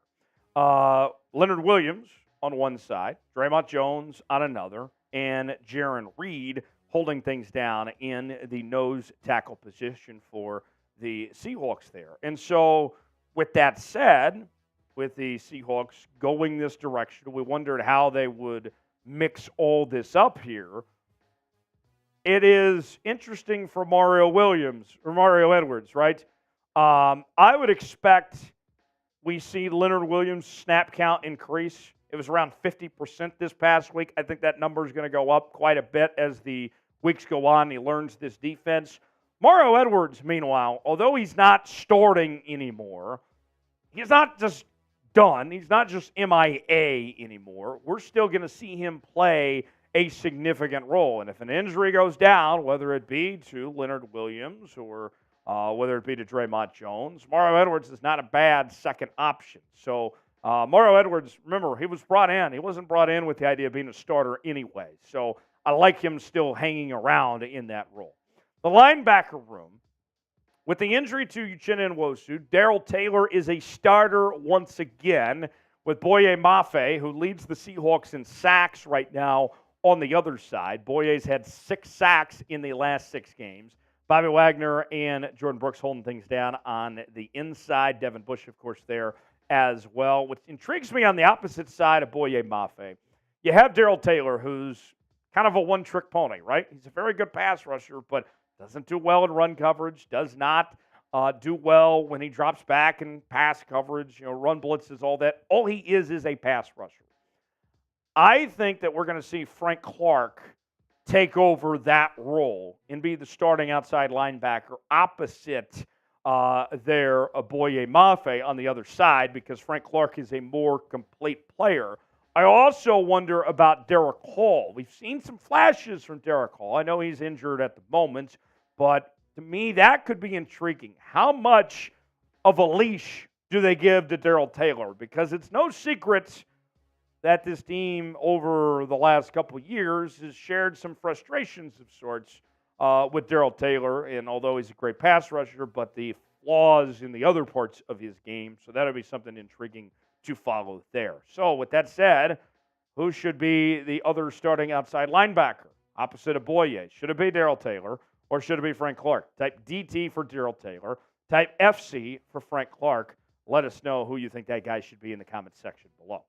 Leonard Williams on one side, Draymond Jones on another, and Jaron Reed holding things down in the nose tackle position for the Seahawks there. And so, with that said, with the Seahawks going this direction, we wondered how they would mix all this up here. It is interesting for Mario Edwards, right? I would expect we see Leonard Williams' snap count increase. It was around 50% this past week. I think that number is going to go up quite a bit as the weeks go on. He learns this defense. Mario Edwards, meanwhile, although he's not starting anymore, he's not just done. He's not just MIA anymore. We're still going to see him play a significant role. And if an injury goes down, whether it be to Leonard Williams or whether it be to Draymond Jones, Mario Edwards is not a bad second option. So Mario Edwards, remember, he was brought in. He wasn't brought in with the idea of being a starter anyway. So I like him still hanging around in that role. The linebacker room, with the injury to Uchenna Nwosu, Darrell Taylor is a starter once again with Boye Mafe, who leads the Seahawks in sacks right now on the other side. Boye's had 6 sacks in the last 6 games. Bobby Wagner and Jordan Brooks holding things down on the inside. Devin Bush, of course, there as well. What intrigues me on the opposite side of Boye Mafe, you have Darrell Taylor, who's kind of a one-trick pony, right? He's a very good pass rusher, but doesn't do well in run coverage, does not do well when he drops back in pass coverage, run blitzes, all that. All he is a pass rusher. I think that we're going to see Frank Clark take over that role and be the starting outside linebacker opposite Boye Mafe on the other side, because Frank Clark is a more complete player. I also wonder about Derek Hall. We've seen some flashes from Derek Hall. I know he's injured at the moment, but to me, that could be intriguing. How much of a leash do they give to Darrell Taylor? Because it's no secret that this team over the last couple of years has shared some frustrations of sorts with Darrell Taylor, and although he's a great pass rusher, but the flaws in the other parts of his game. So that'll be something intriguing to follow there. So with that said, who should be the other starting outside linebacker opposite of Boye? Should it be Darrell Taylor or should it be Frank Clark? Type DT for Darrell Taylor. Type FC for Frank Clark. Let us know who you think that guy should be in the comments section below.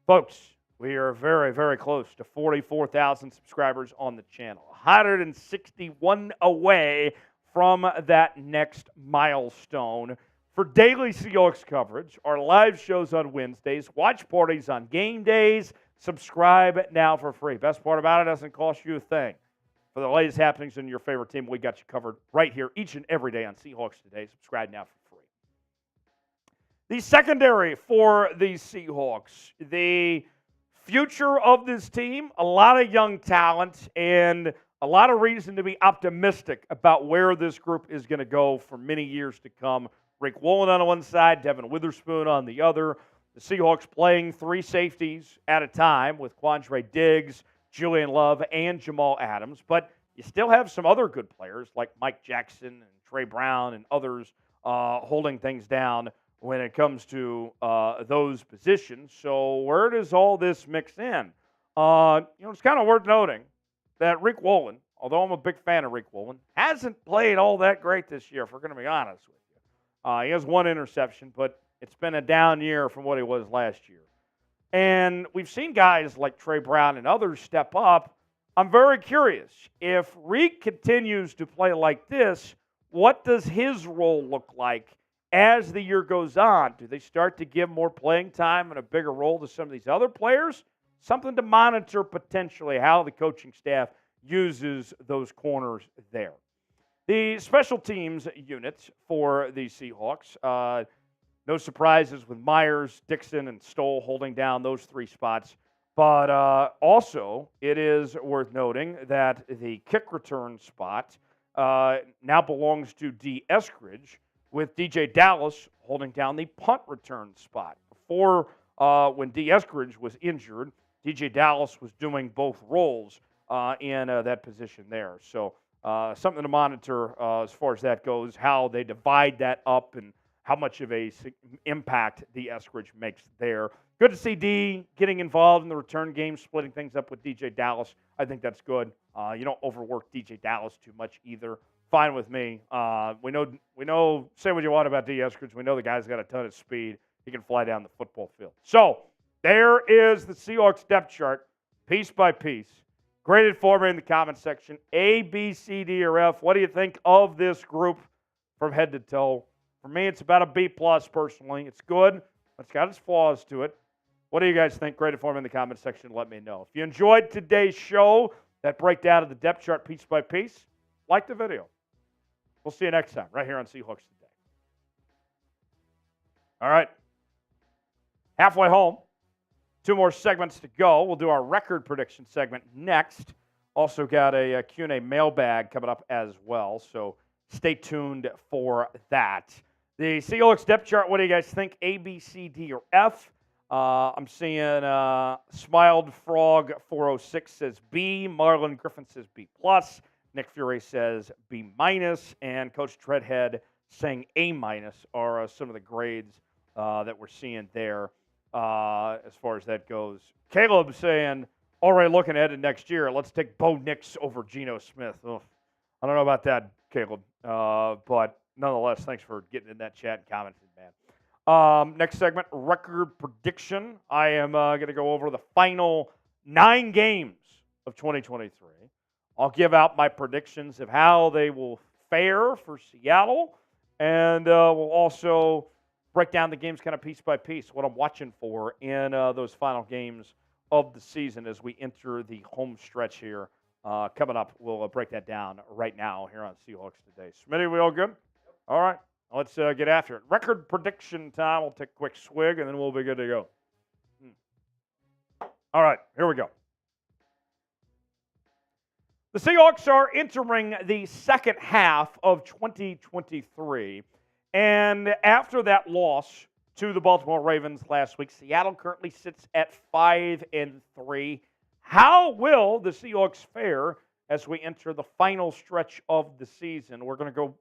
Folks, we are very, very close to 44,000 subscribers on the channel. 161 away from that next milestone. For daily Seahawks coverage, our live shows on Wednesdays, watch parties on game days, subscribe now for free. Best part about it, doesn't cost you a thing. For the latest happenings in your favorite team, we got you covered right here each and every day on Seahawks Today. Subscribe now for free. The secondary for the Seahawks, the future of this team, a lot of young talent and a lot of reason to be optimistic about where this group is going to go for many years to come. Rick Woolen on one side, Devin Witherspoon on the other. The Seahawks playing three safeties at a time with Quandre Diggs, Julian Love, and Jamal Adams. But you still have some other good players like Mike Jackson and Trey Brown and others holding things down when it comes to those positions. So where does all this mix in? It's kind of worth noting that Rick Woolen, although I'm a big fan of Rick Woolen, hasn't played all that great this year, if we're going to be honest with you. He has one interception, but it's been a down year from what he was last year. And we've seen guys like Trey Brown and others step up. I'm very curious. If Rick continues to play like this, what does his role look like as the year goes on? Do they start to give more playing time and a bigger role to some of these other players? Something to monitor potentially how the coaching staff uses those corners there. The special teams unit for the Seahawks, no surprises with Myers, Dixon, and Stoll holding down those three spots. But also, it is worth noting that the kick return spot now belongs to D. Eskridge, with DJ Dallas holding down the punt return spot. Before, when D. Eskridge was injured, DJ Dallas was doing both roles in that position there. So something to monitor as far as that goes, how they divide that up and how much of a impact D. Eskridge makes there. Good to see D getting involved in the return game, splitting things up with DJ Dallas. I think that's good. You don't overwork DJ Dallas too much either. Fine with me. We know. Say what you want about D. Eskridge. We know the guy's got a ton of speed. He can fly down the football field. So there is the Seahawks depth chart, piece by piece. Graded for me in the comment section. A, B, C, D, or F. What do you think of this group from head to toe? For me, it's about a B plus personally. It's good, but it's got its flaws to it. What do you guys think? Graded for me in the comment section. Let me know. If you enjoyed today's show, that breakdown of the depth chart piece by piece, like the video. We'll see you next time right here on Seahawks Today. All right. Halfway home. 2 more segments to go. We'll do our record prediction segment next. Also got a Q&A mailbag coming up as well, so stay tuned for that. The Seahawks depth chart, what do you guys think? A, B, C, D, or F? I'm seeing Smiled Frog 406 says B. Marlon Griffin says B+. Nick Fury says B-, and Coach Treadhead saying A- are some of the grades that we're seeing there as far as that goes. Caleb saying, already looking ahead to next year, let's take Bo Nix over Geno Smith. Ugh. I don't know about that, Caleb, but nonetheless, thanks for getting in that chat and commenting, man. Next segment, record prediction. I am going to go over the final 9 games of 2023. I'll give out my predictions of how they will fare for Seattle, and we'll also break down the games kind of piece by piece, what I'm watching for in those final games of the season as we enter the home stretch here. Coming up, we'll break that down right now here on Seahawks Today. Smitty, we all good? All right, let's get after it. Record prediction time. We'll take a quick swig, and then we'll be good to go. All right, here we go. The Seahawks are entering the second half of 2023, and after that loss to the Baltimore Ravens last week, Seattle currently sits at 5-3. How will the Seahawks fare as we enter the final stretch of the season? We're going to go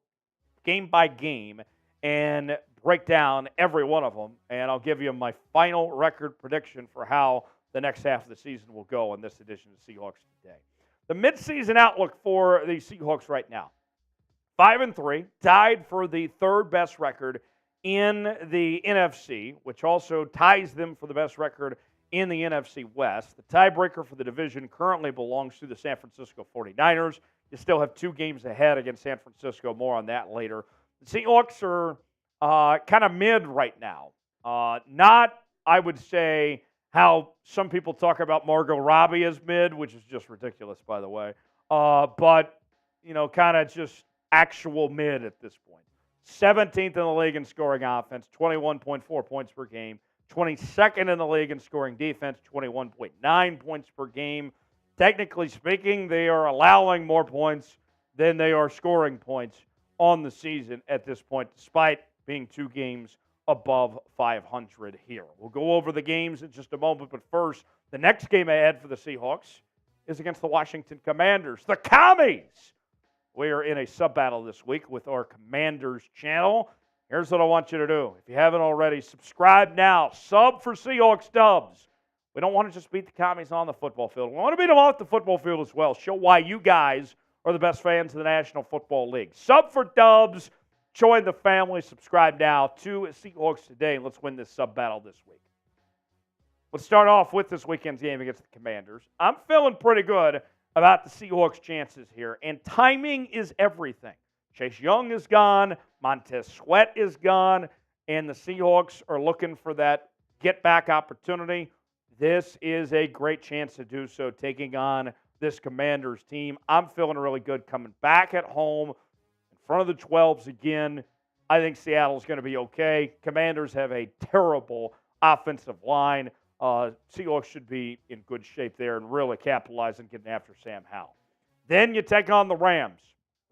game by game and break down every one of them, and I'll give you my final record prediction for how the next half of the season will go in this edition of Seahawks Today. The midseason outlook for the Seahawks right now, 5-3, tied for the third best record in the NFC, which also ties them for the best record in the NFC West. The tiebreaker for the division currently belongs to the San Francisco 49ers. You still have 2 games ahead against San Francisco. More on that later. The Seahawks are kind of mid right now. Not, I would say, how some people talk about Margot Robbie as mid, which is just ridiculous, by the way. But, kind of just actual mid at this point. 17th in the league in scoring offense, 21.4 points per game. 22nd in the league in scoring defense, 21.9 points per game. technically speaking, they are allowing more points than they are scoring points on the season at this point, despite being 2 games above 500 here. We'll go over the games in just a moment, but first, the next game ahead for the Seahawks is against the Washington Commanders, the Commies. We are in a sub-battle this week with our Commanders channel. Here's what I want you to do. If you haven't already, subscribe now. Sub for Seahawks Dubs. We don't want to just beat the Commies on the football field. We want to beat them off the football field as well. Show why you guys are the best fans of the National Football League. Sub for Dubs. Join the family. Subscribe now to Seahawks Today. Let's win this sub-battle this week. Let's start off with this weekend's game against the Commanders. I'm feeling pretty good about the Seahawks' chances here, and timing is everything. Chase Young is gone, Montez Sweat is gone, and the Seahawks are looking for that get-back opportunity. This is a great chance to do so, taking on this Commanders team. I'm feeling really good coming back at home in front of the 12s again. I think Seattle's going to be okay. Commanders have a terrible offensive line. Seahawks should be in good shape there and really capitalize on getting after Sam Howell. Then you take on the Rams.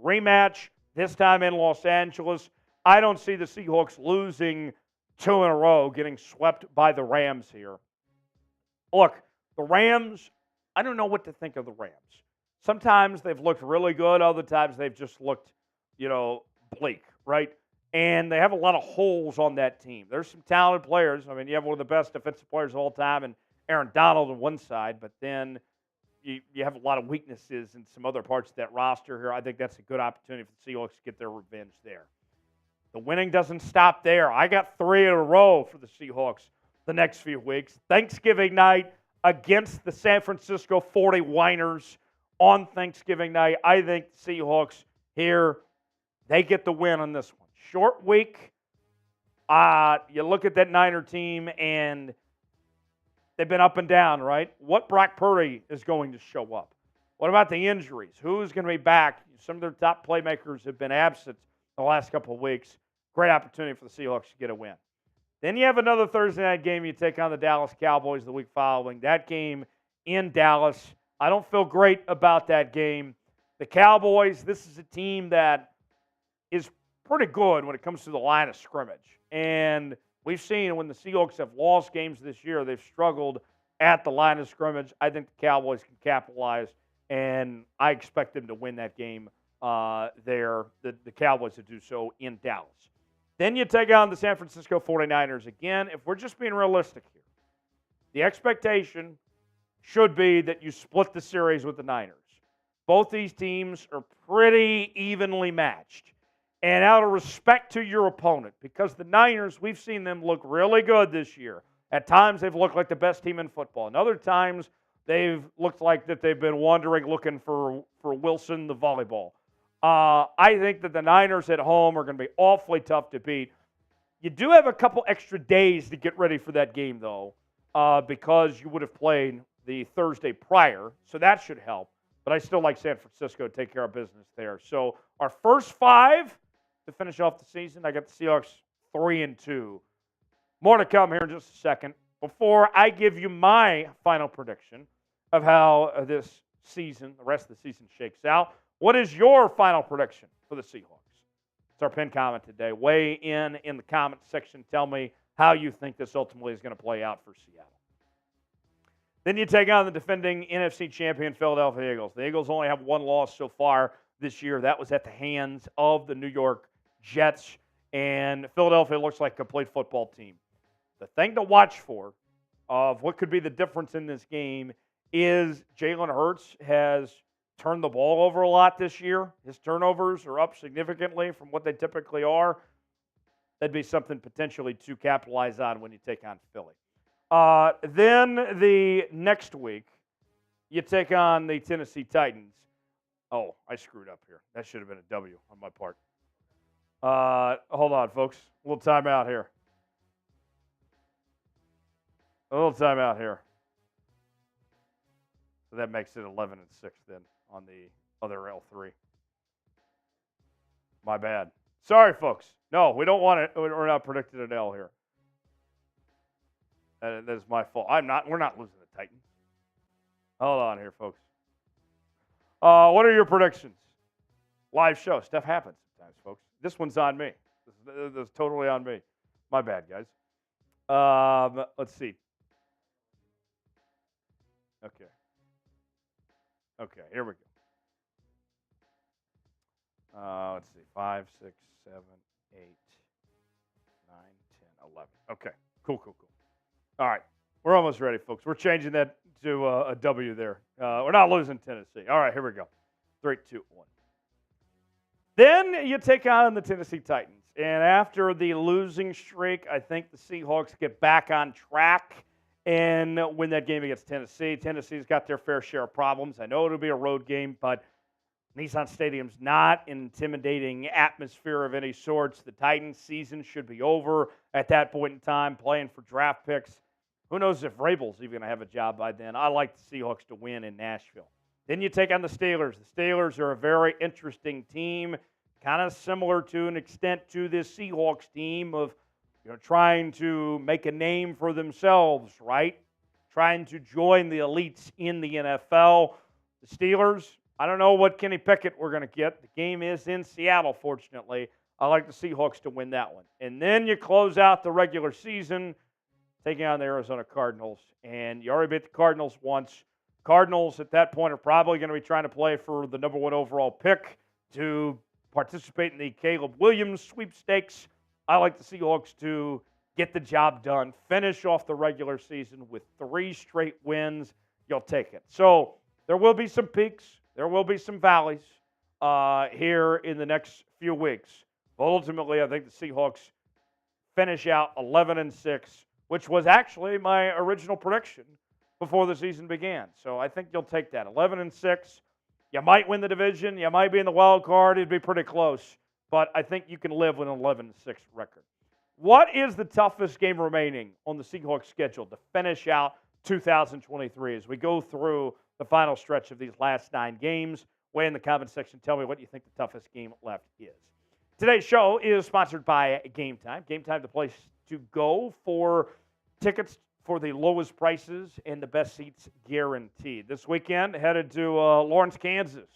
Rematch, this time in Los Angeles. I don't see the Seahawks losing 2 in a row, getting swept by the Rams here. Look, the Rams, I don't know what to think of the Rams. Sometimes they've looked really good. Other times they've just looked, bleak, right? And they have a lot of holes on that team. There's some talented players. I mean, you have one of the best defensive players of all time and Aaron Donald on one side, but then you have a lot of weaknesses in some other parts of that roster here. I think that's a good opportunity for the Seahawks to get their revenge there. The winning doesn't stop there. I got 3 in a row for the Seahawks the next few weeks. Thanksgiving night against the San Francisco 49ers on Thanksgiving night. I think the Seahawks here, they get the win on this one. Short week. You look at that Niner team, and they've been up and down, right? What Brock Purdy is going to show up? What about the injuries? Who's going to be back? Some of their top playmakers have been absent the last couple of weeks. Great opportunity for the Seahawks to get a win. Then you have another Thursday night game. You take on the Dallas Cowboys the week following. That game in Dallas. I don't feel great about that game. The Cowboys, this is a team that is pretty good when it comes to the line of scrimmage. And we've seen when the Seahawks have lost games this year, they've struggled at the line of scrimmage. I think the Cowboys can capitalize, and I expect them to win that game there, the Cowboys to do so in Dallas. Then you take on the San Francisco 49ers. Again, if we're just being realistic here, the expectation should be that you split the series with the Niners. Both these teams are pretty evenly matched. And out of respect to your opponent, because the Niners, we've seen them look really good this year. At times, they've looked like the best team in football. And other times, they've looked like that they've been wandering looking for Wilson, the volleyball. I think that the Niners at home are going to be awfully tough to beat. You do have a couple extra days to get ready for that game, though, because you would have played the Thursday prior, so that should help. But I still like San Francisco to take care of business there. So our first 5 to finish off the season, I got the Seahawks 3-2. More to come here in just a second. Before I give you my final prediction of how this season, the rest of the season, shakes out, what is your final prediction for the Seahawks? It's our pinned comment today. Weigh in the comment section. Tell me how you think this ultimately is going to play out for Seattle. Then you take on the defending NFC champion Philadelphia Eagles. The Eagles only have 1 loss so far this year. That was at the hands of the New York Jets, and Philadelphia looks like a complete football team. The thing to watch for of what could be the difference in this game is Jalen Hurts has turned the ball over a lot this year. His turnovers are up significantly from what they typically are. That'd be something potentially to capitalize on when you take on Philly. Then the next week, you take on the Tennessee Titans. Oh, I screwed up here. That should have been a W on my part. Hold on, folks. A little timeout here. So that makes it 11-6 then on the other L3. My bad. Sorry, folks. No, we don't want it. We're not predicting an L here. That is my fault. We're not losing the Titans. Hold on here, folks. What are your predictions? Live show. Stuff happens sometimes, folks. This one's on me. This is totally on me. My bad, guys. Let's see. Okay, here we go. Let's see. 5, 6, 7, 8, 9, 10, 11. Okay, cool. All right, we're almost ready, folks. We're changing that to a W there. We're not losing Tennessee. All right, here we go. 3, 2, 1. Then you take on the Tennessee Titans. And after the losing streak, I think the Seahawks get back on track and win that game against Tennessee. Tennessee's got their fair share of problems. I know it'll be a road game, but Nissan Stadium's not an intimidating atmosphere of any sorts. The Titans' season should be over at that point in time, playing for draft picks. Who knows if Vrabel's even going to have a job by then. I like the Seahawks to win in Nashville. Then you take on the Steelers. The Steelers are a very interesting team, kind of similar to an extent to this Seahawks team of trying to make a name for themselves, right? Trying to join the elites in the NFL. The Steelers, I don't know what Kenny Pickett we're going to get. The game is in Seattle, fortunately. I like the Seahawks to win that one. And then you close out the regular season taking on the Arizona Cardinals. And you already beat the Cardinals once. Cardinals at that point are probably going to be trying to play for the number 1 overall pick to participate in the Caleb Williams sweepstakes. I like the Seahawks to get the job done, finish off the regular season with 3 straight wins. You'll take it. So there will be some peaks. There will be some valleys here in the next few weeks. But ultimately, I think the Seahawks finish out 11-6, which was actually my original prediction before the season began. So I think you'll take that. 11-6. You might win the division. You might be in the wild card. It'd be pretty close. But I think you can live with an 11-6 record. What is the toughest game remaining on the Seahawks schedule to finish out 2023 as we go through the final stretch of these last 9 games? Weigh in the comment section. Tell me what you think the toughest game left is. Today's show is sponsored by Game Time. Game Time, the place to go for tickets for the lowest prices and the best seats guaranteed. This weekend, headed to Lawrence, Kansas,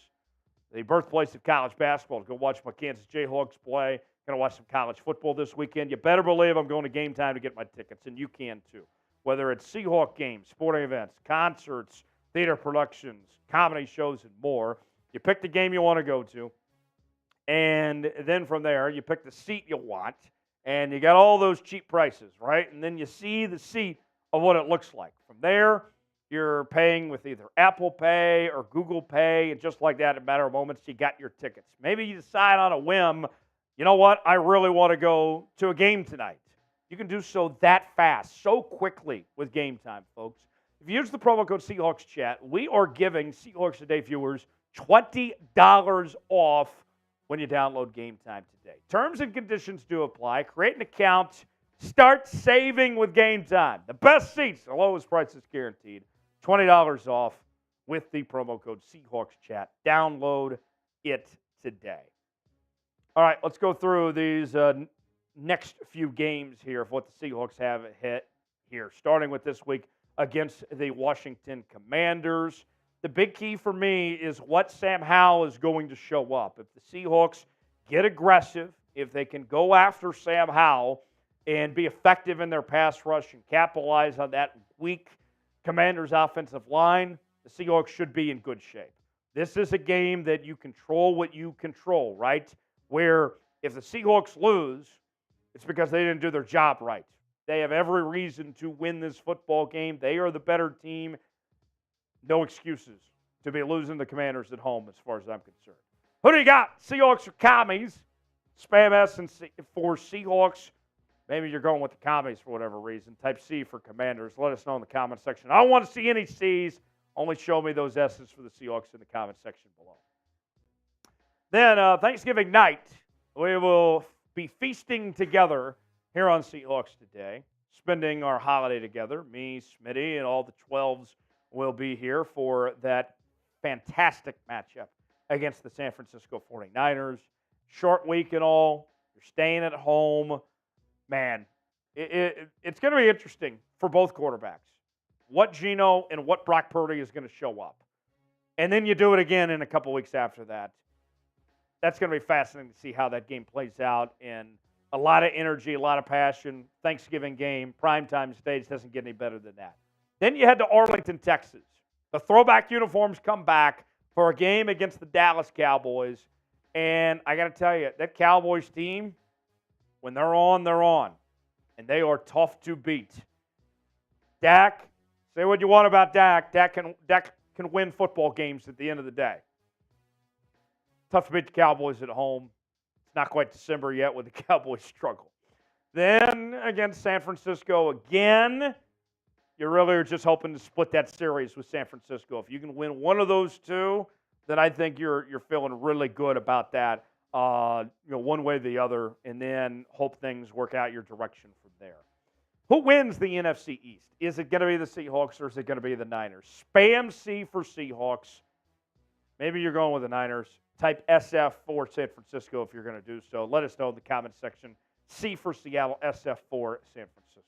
the birthplace of college basketball, to go watch my Kansas Jayhawks play. Going to watch some college football this weekend. You better believe I'm going to Game Time to get my tickets, and you can too. Whether it's Seahawk games, sporting events, concerts, theater productions, comedy shows, and more, you pick the game you want to go to, and then from there, you pick the seat you want, and you got all those cheap prices, right? And then you see the seat of what it looks like. From there, you're paying with either Apple Pay or Google Pay, and just like that, in a matter of moments, you got your tickets. Maybe you decide on a whim, you know what, I really want to go to a game tonight. You can do so that fast, so quickly with Game Time, folks. If you use the promo code Seahawks Chat, we are giving Seahawks Today viewers $20 off when you download Game Time today. Terms and conditions do apply. Create an account. Start saving with Game Time. The best seats, the lowest prices guaranteed. $20 off with the promo code Seahawks Chat. Download it today. All right, let's go through these next few games here of what the Seahawks have hit here, starting with this week against the Washington Commanders. The big key for me is what Sam Howell is going to show up. If the Seahawks get aggressive, if they can go after Sam Howell and be effective in their pass rush and capitalize on that weak Commanders' offensive line, the Seahawks should be in good shape. This is a game that you control what you control, right? Where if the Seahawks lose, it's because they didn't do their job right. They have every reason to win this football game. They are the better team. No excuses to be losing the Commanders at home as far as I'm concerned. Who do you got? Seahawks or Commies? Spam S and C for Seahawks. Maybe you're going with the Commies for whatever reason. Type C for Commanders. Let us know in the comment section. I don't want to see any C's. Only show me those S's for the Seahawks in the comment section below. Then Thanksgiving night, we will be feasting together here on Seahawks Today, spending our holiday together. Me, Smitty, and all the 12s will be here for that fantastic matchup against the San Francisco 49ers. Short week and all. You're staying at home. Man, it's going to be interesting for both quarterbacks. What Geno and what Brock Purdy is going to show up. and then you do it again in a couple weeks after that. That's going to be fascinating to see how that game plays out. And a lot of energy, a lot of passion. Thanksgiving game, primetime stage doesn't get any better than that. Then you head to Arlington, Texas. The throwback uniforms come back for a game against the Dallas Cowboys. And I got to tell you, that Cowboys team, when they're on, they're on. And they are tough to beat. Dak, say what you want about Dak. Dak can win football games at the end of the day. Tough to beat the Cowboys at home. It's not quite December yet with the Cowboys struggle. Then against San Francisco again, you really are just hoping to split that series with San Francisco. If you can win one of those two, then I think you're feeling really good about that. One way or the other, and then hope things work out your direction from there. Who wins the NFC East? Is it going to be the Seahawks or is it going to be the Niners? Spam C for Seahawks. Maybe you're going with the Niners. Type SF for San Francisco if you're going to do so. Let us know in the comment section. C for Seattle, SF for San Francisco.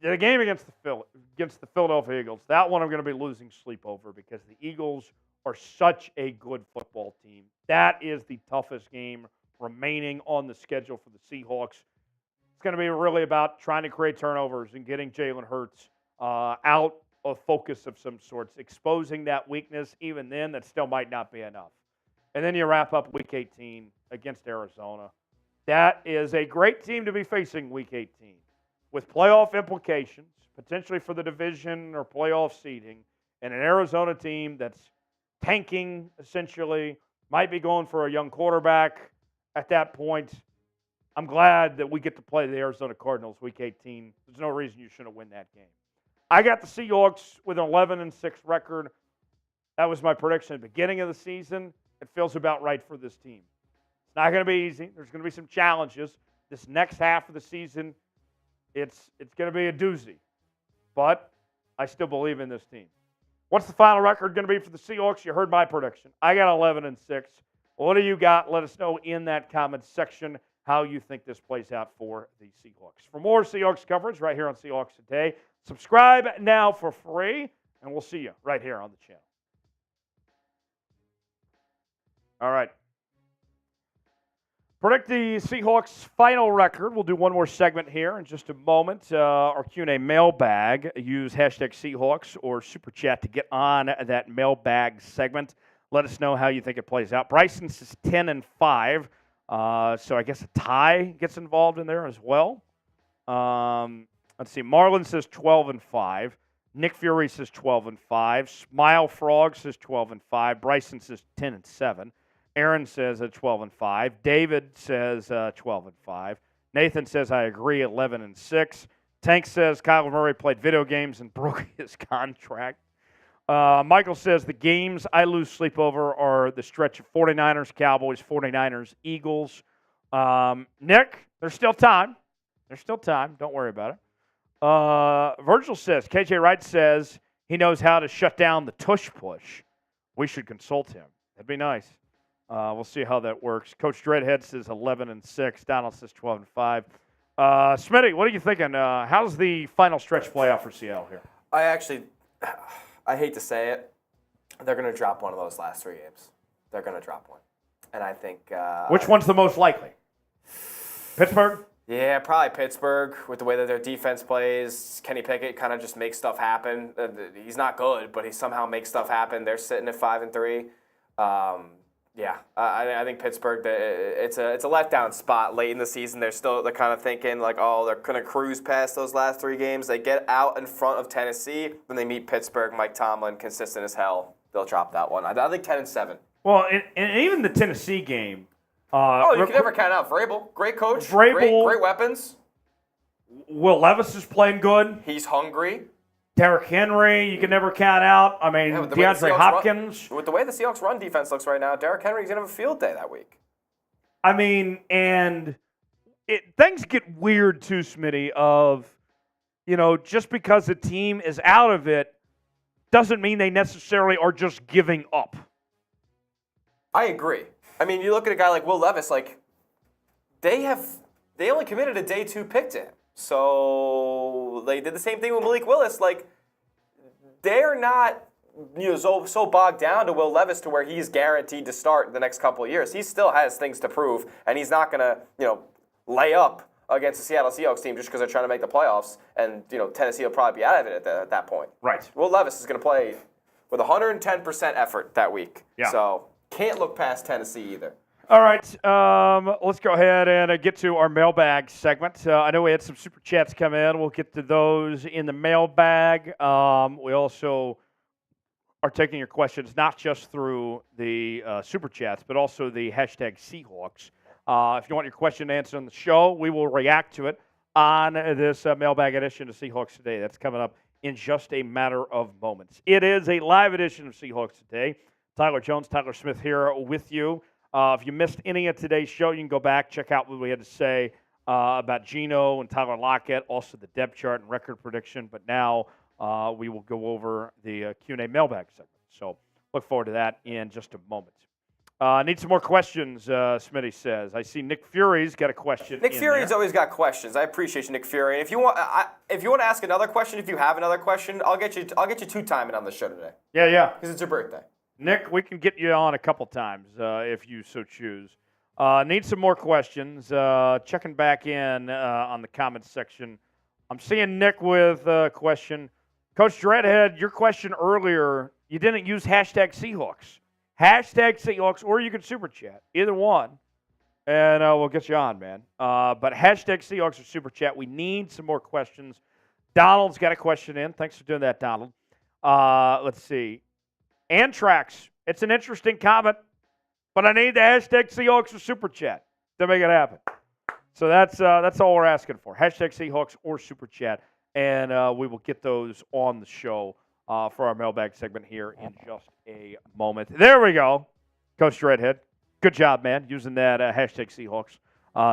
The game against the Philadelphia Eagles, that one I'm going to be losing sleep over because the Eagles are such a good football team. That is the toughest game remaining on the schedule for the Seahawks. It's going to be really about trying to create turnovers and getting Jalen Hurts out of focus of some sorts, exposing that weakness. Even then, that still might not be enough. And then you wrap up Week 18 against Arizona. That is a great team to be facing Week 18 with playoff implications, potentially for the division or playoff seeding, and an Arizona team that's tanking, essentially, might be going for a young quarterback at that point. I'm glad that we get to play the Arizona Cardinals Week 18. There's no reason you shouldn't win that game. I got the Seahawks with an 11-6 record. That was my prediction at the beginning of the season. It feels about right for this team. It's not going to be easy. There's going to be some challenges. This next half of the season, it's going to be a doozy. But I still believe in this team. What's the final record going to be for the Seahawks? You heard my prediction. I got 11-6. What do you got? Let us know in that comment section how you think this plays out for the Seahawks. For more Seahawks coverage right here on Seahawks Today, subscribe now for free, and we'll see you right here on the channel. All right. Predict the Seahawks' final record. We'll do one more segment here in just a moment. Our Q&A mailbag. Use hashtag Seahawks or Super Chat to get on that mailbag segment. Let us know how you think it plays out. Bryson's is 10-5, so I guess a tie gets involved in there as well. Let's see. Marlon says 12-5. Nick Fury says 12-5. Smile Frog says 12-5. Bryson says 10-7. Aaron says 12-5. David says 12-5. Nathan says I agree 11-6. Tank says Kyler Murray played video games and broke his contract. Michael says the games I lose sleep over are the stretch of 49ers, Cowboys, 49ers, Eagles. Nick, there's still time. There's still time. Don't worry about it. Virgil says, KJ Wright says he knows how to shut down the tush push. We should consult him. That'd be nice. We'll see how that works. Coach Dreadhead says 11-6. Donald says 12-5. Smitty, what are you thinking? How's the final stretch play out for Seattle here? I hate to say it, they're going to drop one of those last three games. They're going to drop one. And I think... Which one's the most likely? Pittsburgh? Yeah, probably Pittsburgh with the way that their defense plays. Kenny Pickett kind of just makes stuff happen. He's not good, but he somehow makes stuff happen. They're sitting at 5-3. Yeah, I think Pittsburgh, it's a letdown spot late in the season. They're kind of thinking like, oh, they're going to cruise past those last three games. They get out in front of Tennessee, then they meet Pittsburgh. Mike Tomlin, consistent as hell. They'll drop that one. I think 10-7. Well, and even the Tennessee game. You can never count out Vrabel. Great coach. Vrabel, great weapons. Will Levis is playing good. He's hungry. Derrick Henry, you can never count out. I mean, DeAndre Hopkins. With the way the Seahawks run defense looks right now, Derrick Henry's going to have a field day that week. I mean, and things get weird too, Smitty, of, just because a team is out of it doesn't mean they necessarily are just giving up. I agree. I mean, you look at a guy like Will Levis, like, they only committed a day 2 pick to him. So they did the same thing with Malik Willis. Like, they're not so bogged down to Will Levis to where he's guaranteed to start the next couple of years. He still has things to prove, and he's not going to, lay up against the Seattle Seahawks team just because they're trying to make the playoffs, and Tennessee will probably be out of it at that point. Right. Will Levis is going to play with 110% effort that week. Yeah. So can't look past Tennessee either. All right, let's go ahead and get to our mailbag segment. I know we had some super chats come in. We'll get to those in the mailbag. We also are taking your questions not just through the super chats, but also the hashtag Seahawks. If you want your question answered on the show, we will react to it on this mailbag edition of Seahawks Today. That's coming up in just a matter of moments. It is a live edition of Seahawks Today. Tyler Jones, Tyler Smith here with you. If you missed any of today's show, you can go back, check out what we had to say about Geno and Tyler Lockett, also the depth chart and record prediction. But now we will go over the Q&A mailbag segment. So look forward to that in just a moment. Need some more questions, Smitty says. I see Nick Fury's got a question. Nick Fury's always got questions. I appreciate you, Nick Fury. And if you want to ask another question, if you have another question, I'll get you two timing on the show today. Yeah. Because it's your birthday. Nick, we can get you on a couple times if you so choose. Need some more questions. Checking back in on the comments section. I'm seeing Nick with a question. Coach Dreadhead, your question earlier, you didn't use hashtag Seahawks. Hashtag Seahawks, or you can super chat. Either one. And we'll get you on, man. But hashtag Seahawks or super chat. We need some more questions. Donald's got a question in. Thanks for doing that, Donald. Let's see. Antrax, it's an interesting comment, but I need the hashtag Seahawks or super chat to make it happen. So that's all we're asking for. Hashtag Seahawks or super chat, and we will get those on the show for our mailbag segment here in just a moment. There we go, Coach Redhead. Good job, man, using that hashtag Seahawks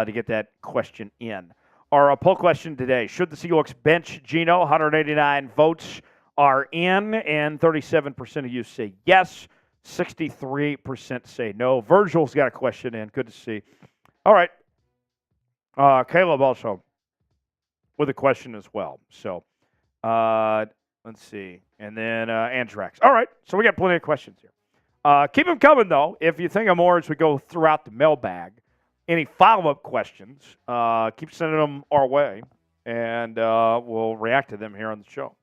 to get that question in. Our poll question today: should the Seahawks bench Geno? 189 votes are in, and 37% of you say yes, 63% say no. Virgil's got a question in. Good to see. All right. Caleb also with a question as well. So let's see. And then Antrax. All right. So we got plenty of questions here. Keep them coming, though. If you think of more as we go throughout the mailbag, any follow-up questions, keep sending them our way, and we'll react to them here on the show.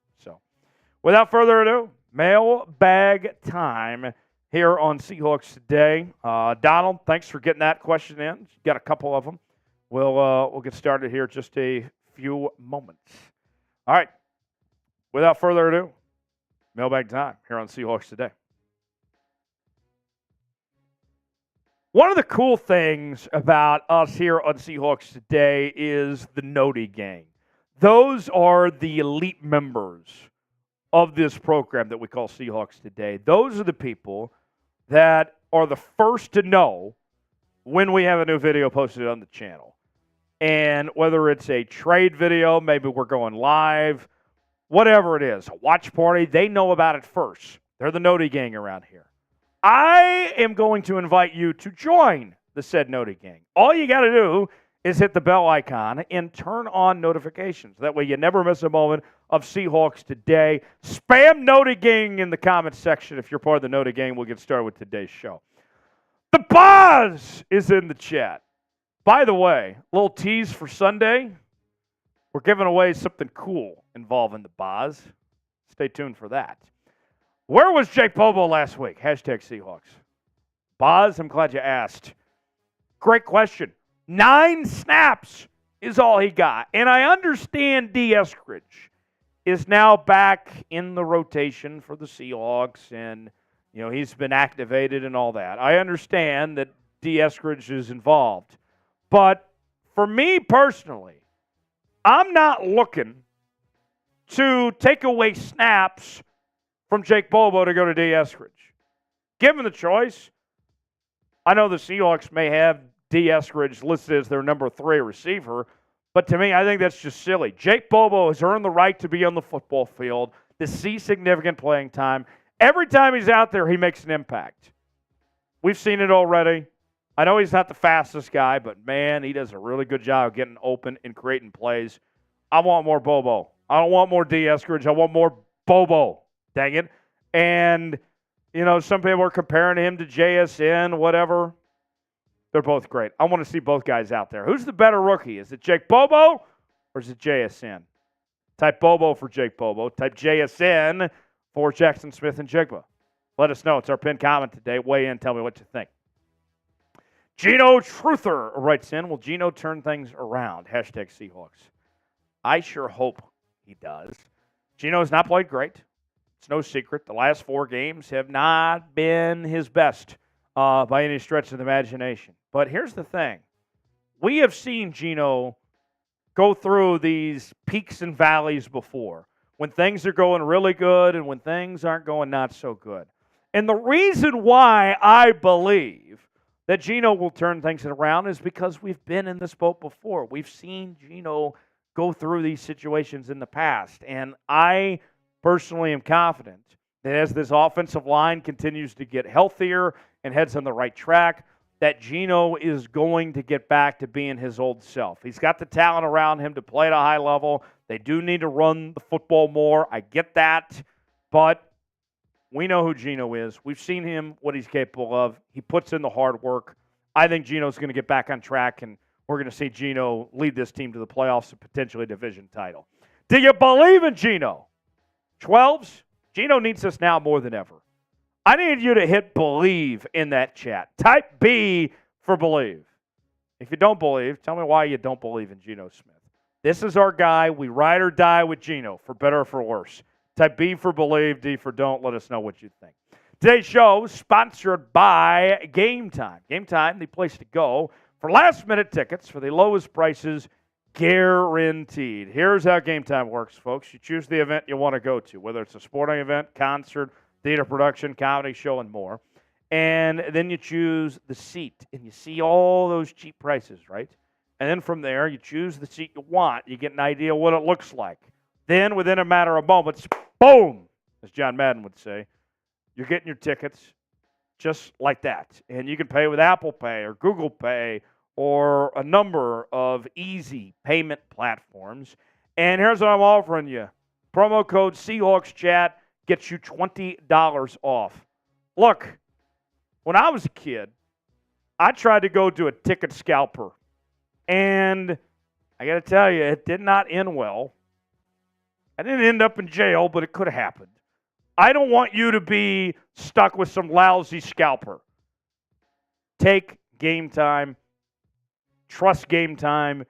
Without further ado, mailbag time here on Seahawks Today. Donald, thanks for getting that question in. You got a couple of them. We'll get started here in just a few moments. All right. Without further ado, mailbag time here on Seahawks Today. One of the cool things about us here on Seahawks Today is the Noti Gang. Those are the elite members of this program that we call Seahawks Today. Those are the people that are the first to know when we have a new video posted on the channel. And whether it's a trade video, maybe we're going live, whatever it is, a watch party, they know about it first. They're the Noti Gang around here. I am going to invite you to join the said Noti Gang. All you got to do is hit the bell icon and turn on notifications. That way you never miss a moment of Seahawks Today. Spam Noti Gang in the comments section. If you're part of the Noti Gang, we'll get started with today's show. The Boz is in the chat. By the way, a little tease for Sunday. We're giving away something cool involving the Boz. Stay tuned for that. Where was Jake Bobo last week? Hashtag Seahawks. Boz, I'm glad you asked. Great question. 9 snaps is all he got. And I understand D. Eskridge is now back in the rotation for the Seahawks, and he's been activated and all that. I understand that D. Eskridge is involved. But for me personally, I'm not looking to take away snaps from Jake Bobo to go to D. Eskridge. Given the choice, I know the Seahawks may have D. Eskridge listed as their number 3 receiver, but to me, I think that's just silly. Jake Bobo has earned the right to be on the football field, to see significant playing time. Every time he's out there, he makes an impact. We've seen it already. I know he's not the fastest guy, but, man, he does a really good job of getting open and creating plays. I want more Bobo. I don't want more D. Eskridge. I want more Bobo. Dang it. And, some people are comparing him to JSN, whatever. They're both great. I want to see both guys out there. Who's the better rookie? Is it Jake Bobo or is it JSN? Type Bobo for Jake Bobo. Type JSN for Jackson Smith-Njigba. Let us know. It's our pinned comment today. Weigh in. Tell me what you think. Geno Truther writes in, will Geno turn things around? Hashtag Seahawks. I sure hope he does. Geno has not played great. It's no secret. The last 4 games have not been his best by any stretch of the imagination. But here's the thing. We have seen Geno go through these peaks and valleys before, when things are going really good and when things aren't going not so good. And the reason why I believe that Geno will turn things around is because we've been in this boat before. We've seen Geno go through these situations in the past. And I personally am confident that as this offensive line continues to get healthier and heads on the right track, that Geno is going to get back to being his old self. He's got the talent around him to play at a high level. They do need to run the football more. I get that. But we know who Geno is. We've seen him, what he's capable of. He puts in the hard work. I think Geno's going to get back on track, and we're going to see Geno lead this team to the playoffs and potentially a division title. Do you believe in Geno? 12s? Geno needs us now more than ever. I need you to hit believe in that chat. Type B for believe. If you don't believe, tell me why you don't believe in Geno Smith. This is our guy. We ride or die with Geno, for better or for worse. Type B for believe, D for don't. Let us know what you think. Today's show is sponsored by Game Time. Game Time, the place to go for last-minute tickets for the lowest prices guaranteed. Here's how Game Time works, folks. You choose the event you want to go to, whether it's a sporting event, concert, theater production, comedy show, and more. And then you choose the seat, and you see all those cheap prices, right? And then from there, you choose the seat you want. You get an idea what it looks like. Then, within a matter of moments, boom, as John Madden would say, you're getting your tickets just like that. And you can pay with Apple Pay or Google Pay or a number of easy payment platforms. And here's what I'm offering you. Promo code Seahawks Chat gets you $20 off. Look, when I was a kid, I tried to go to a ticket scalper. And I got to tell you, it did not end well. I didn't end up in jail, but it could have happened. I don't want you to be stuck with some lousy scalper. Take Game Time. Trust Game Time.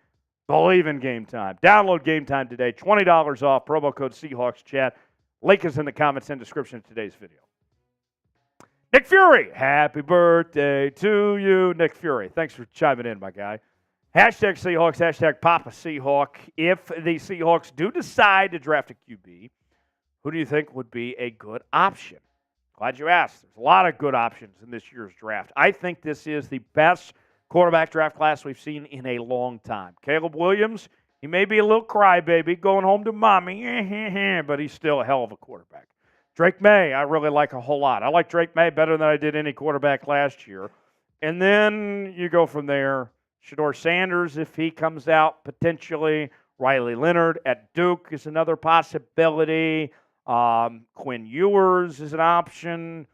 Believe in Game Time. Download Game Time today. $20 off. Promo code Seahawks Chat. Link is in the comments and description of today's video. Nick Fury, happy birthday to you. Nick Fury, thanks for chiming in, my guy. Hashtag Seahawks, hashtag Papa Seahawk. If the Seahawks do decide to draft a QB, who do you think would be a good option? Glad you asked. There's a lot of good options in this year's draft. I think this is the best quarterback draft class we've seen in a long time. Caleb Williams, he may be a little crybaby going home to mommy, but he's still a hell of a quarterback. Drake May, I really like a whole lot. I like Drake May better than I did any quarterback last year. And then you go from there. Shedeur Sanders, if he comes out, potentially. Riley Leonard at Duke is another possibility. Quinn Ewers is an option.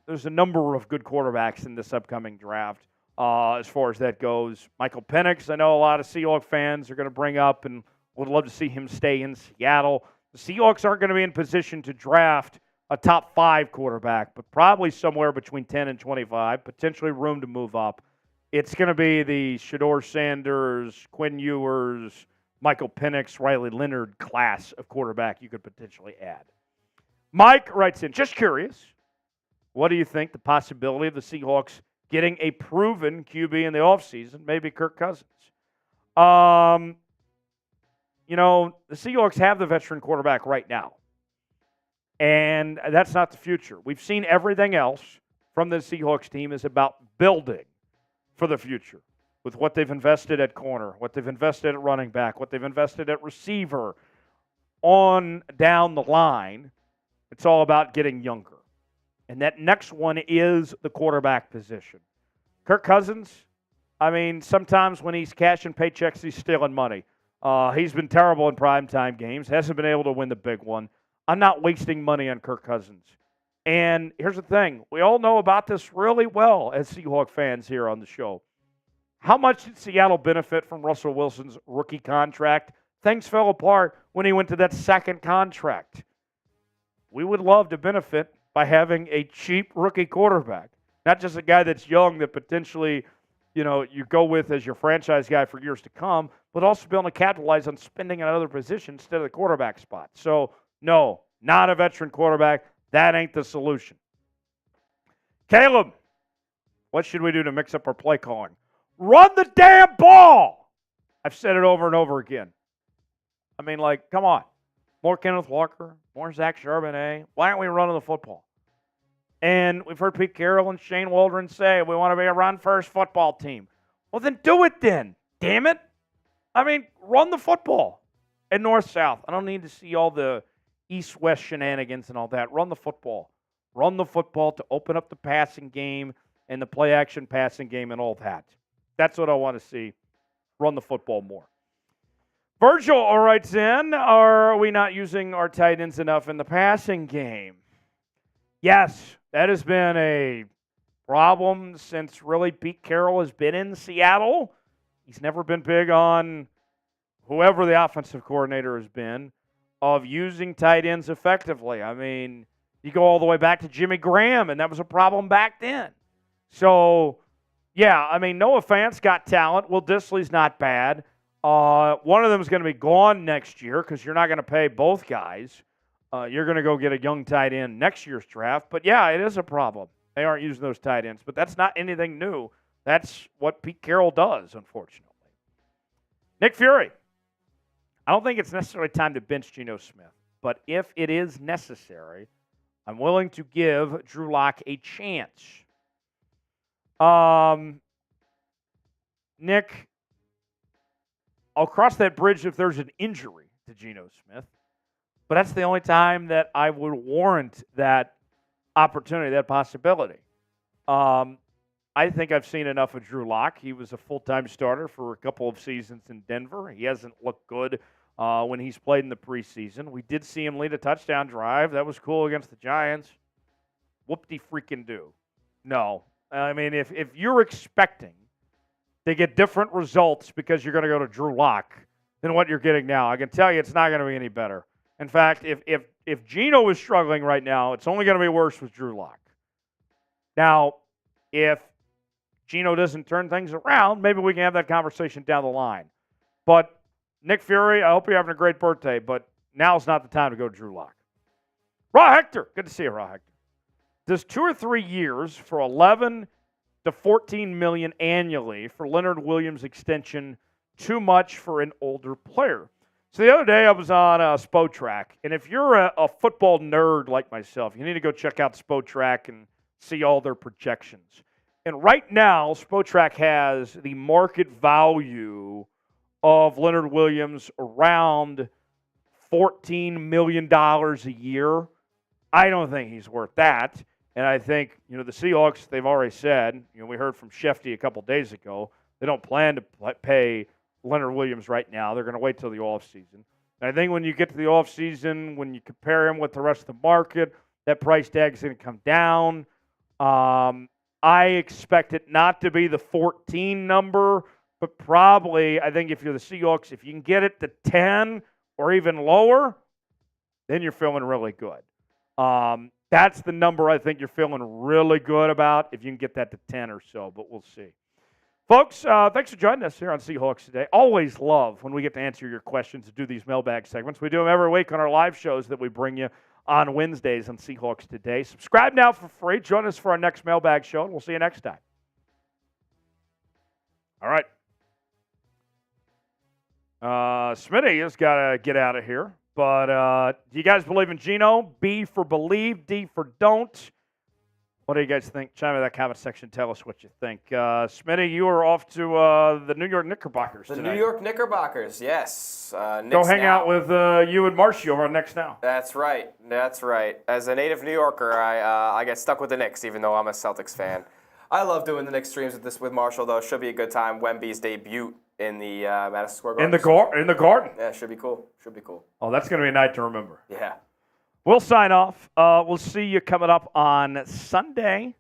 There's a number of good quarterbacks in this upcoming draft as far as that goes. Michael Penix, I know a lot of Seahawks fans are going to bring up and would love to see him stay in Seattle. The Seahawks aren't going to be in position to draft a top 5 quarterback, but probably somewhere between 10 and 25, potentially room to move up. It's going to be the Shedeur Sanders, Quinn Ewers, Michael Penix, Riley Leonard class of quarterback you could potentially add. Mike writes in, just curious, what do you think the possibility of the Seahawks getting a proven QB in the offseason, maybe Kirk Cousins? The Seahawks have the veteran quarterback right now, and that's not the future. We've seen everything else from the Seahawks team is about building for the future with what they've invested at corner, what they've invested at running back, what they've invested at receiver, on down the line. It's all about getting younger. And that next one is the quarterback position. Kirk Cousins, sometimes when he's cashing paychecks, he's stealing money. He's been terrible in primetime games, hasn't been able to win the big one. I'm not wasting money on Kirk Cousins. And here's the thing. We all know about this really well as Seahawk fans here on the show. How much did Seattle benefit from Russell Wilson's rookie contract? Things fell apart when he went to that second contract. We would love to benefit by having a cheap rookie quarterback, not just a guy that's young that potentially, you go with as your franchise guy for years to come, but also be able to capitalize on spending on other positions instead of the quarterback spot. So, no, not a veteran quarterback. That ain't the solution. Caleb, what should we do to mix up our play calling? Run the damn ball! I've said it over and over again. I mean, come on. More Kenneth Walker, more Zach Charbonnet. Why aren't we running the football? And we've heard Pete Carroll and Shane Waldron say, we want to be a run-first football team. Well, then do it then. Damn it. I mean, run the football. And north-south. I don't need to see all the east-west shenanigans and all that. Run the football. Run the football to open up the passing game and the play-action passing game and all that. That's what I want to see. Run the football more. Virgil writes in, are we not using our tight ends enough in the passing game? Yes, that has been a problem since really Pete Carroll has been in Seattle. He's never been big on whoever the offensive coordinator has been of using tight ends effectively. I mean, you go all the way back to Jimmy Graham, and that was a problem back then. So, yeah, I mean, Noah Fant's got talent. Will Dissly's not bad. One of them is going to be gone next year because you're not going to pay both guys. You're going to go get a young tight end next year's draft. But, yeah, it is a problem. They aren't using those tight ends. But that's not anything new. That's what Pete Carroll does, unfortunately. Nick Fury. I don't think it's necessarily time to bench Geno Smith. But if it is necessary, I'm willing to give Drew Lock a chance. Nick, I'll cross that bridge if there's an injury to Geno Smith. But that's the only time that I would warrant that opportunity, that possibility. I think I've seen enough of Drew Lock. He was a full-time starter for a couple of seasons in Denver. He hasn't looked good when he's played in the preseason. We did see him lead a touchdown drive. That was cool against the Giants. Whoop-de-freaking-do. No. I mean, if you're expecting to get different results because you're going to go to Drew Lock than what you're getting now, I can tell you it's not going to be any better. In fact, if Geno is struggling right now, it's only going to be worse with Drew Lock. Now, if Geno doesn't turn things around, maybe we can have that conversation down the line. But Nick Fury, I hope you're having a great birthday, but now's not the time to go to Drew Lock. Raw Hector. Good to see you, Raw Hector. Does 2 or 3 years for $11 to $14 million annually for Leonard Williams' extension too much for an older player? So the other day I was on Spotrac, and if you're a football nerd like myself, you need to go check out Spotrac and see all their projections. And right now, Spotrac has the market value of Leonard Williams around $14 million a year. I don't think he's worth that. And I think, the Seahawks, they've already said, we heard from Shefty a couple days ago, they don't plan to pay Leonard Williams right now. They're going to wait till the offseason. And I think when you get to the offseason, when you compare him with the rest of the market, that price tag is going to come down. I expect it not to be the 14 number, but probably, I think if you're the Seahawks, if you can get it to 10 or even lower, then you're feeling really good. That's the number I think you're feeling really good about if you can get that to 10 or so, but we'll see. Folks, thanks for joining us here on Seahawks Today. Always love when we get to answer your questions and do these mailbag segments. We do them every week on our live shows that we bring you on Wednesdays on Seahawks Today. Subscribe now for free. Join us for our next mailbag show, and we'll see you next time. All right. Smitty has got to get out of here. But do you guys believe in Geno? B for believe, D for don't. What do you guys think? Chime in that comment section. Tell us what you think. Smitty, you are off to the New York Knickerbockers tonight. The New York Knickerbockers, yes. Go hang out with you and Marshy over on Knicks Now. That's right. As a native New Yorker, I get stuck with the Knicks, even though I'm a Celtics fan. I love doing the Knicks streams with Marshall, though. Should be a good time. Wemby's debut in the Madison Square Garden. In the Garden. Yeah, should be cool. Oh, that's going to be a night to remember. Yeah. We'll sign off. We'll see you coming up on Sunday.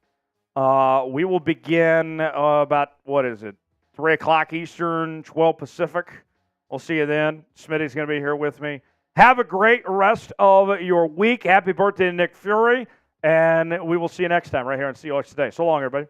We will begin about, 3 o'clock Eastern, 12 Pacific. We'll see you then. Smitty's going to be here with me. Have a great rest of your week. Happy birthday to Nick Fury. And we will see you next time right here on Seahawks Today. So long, everybody.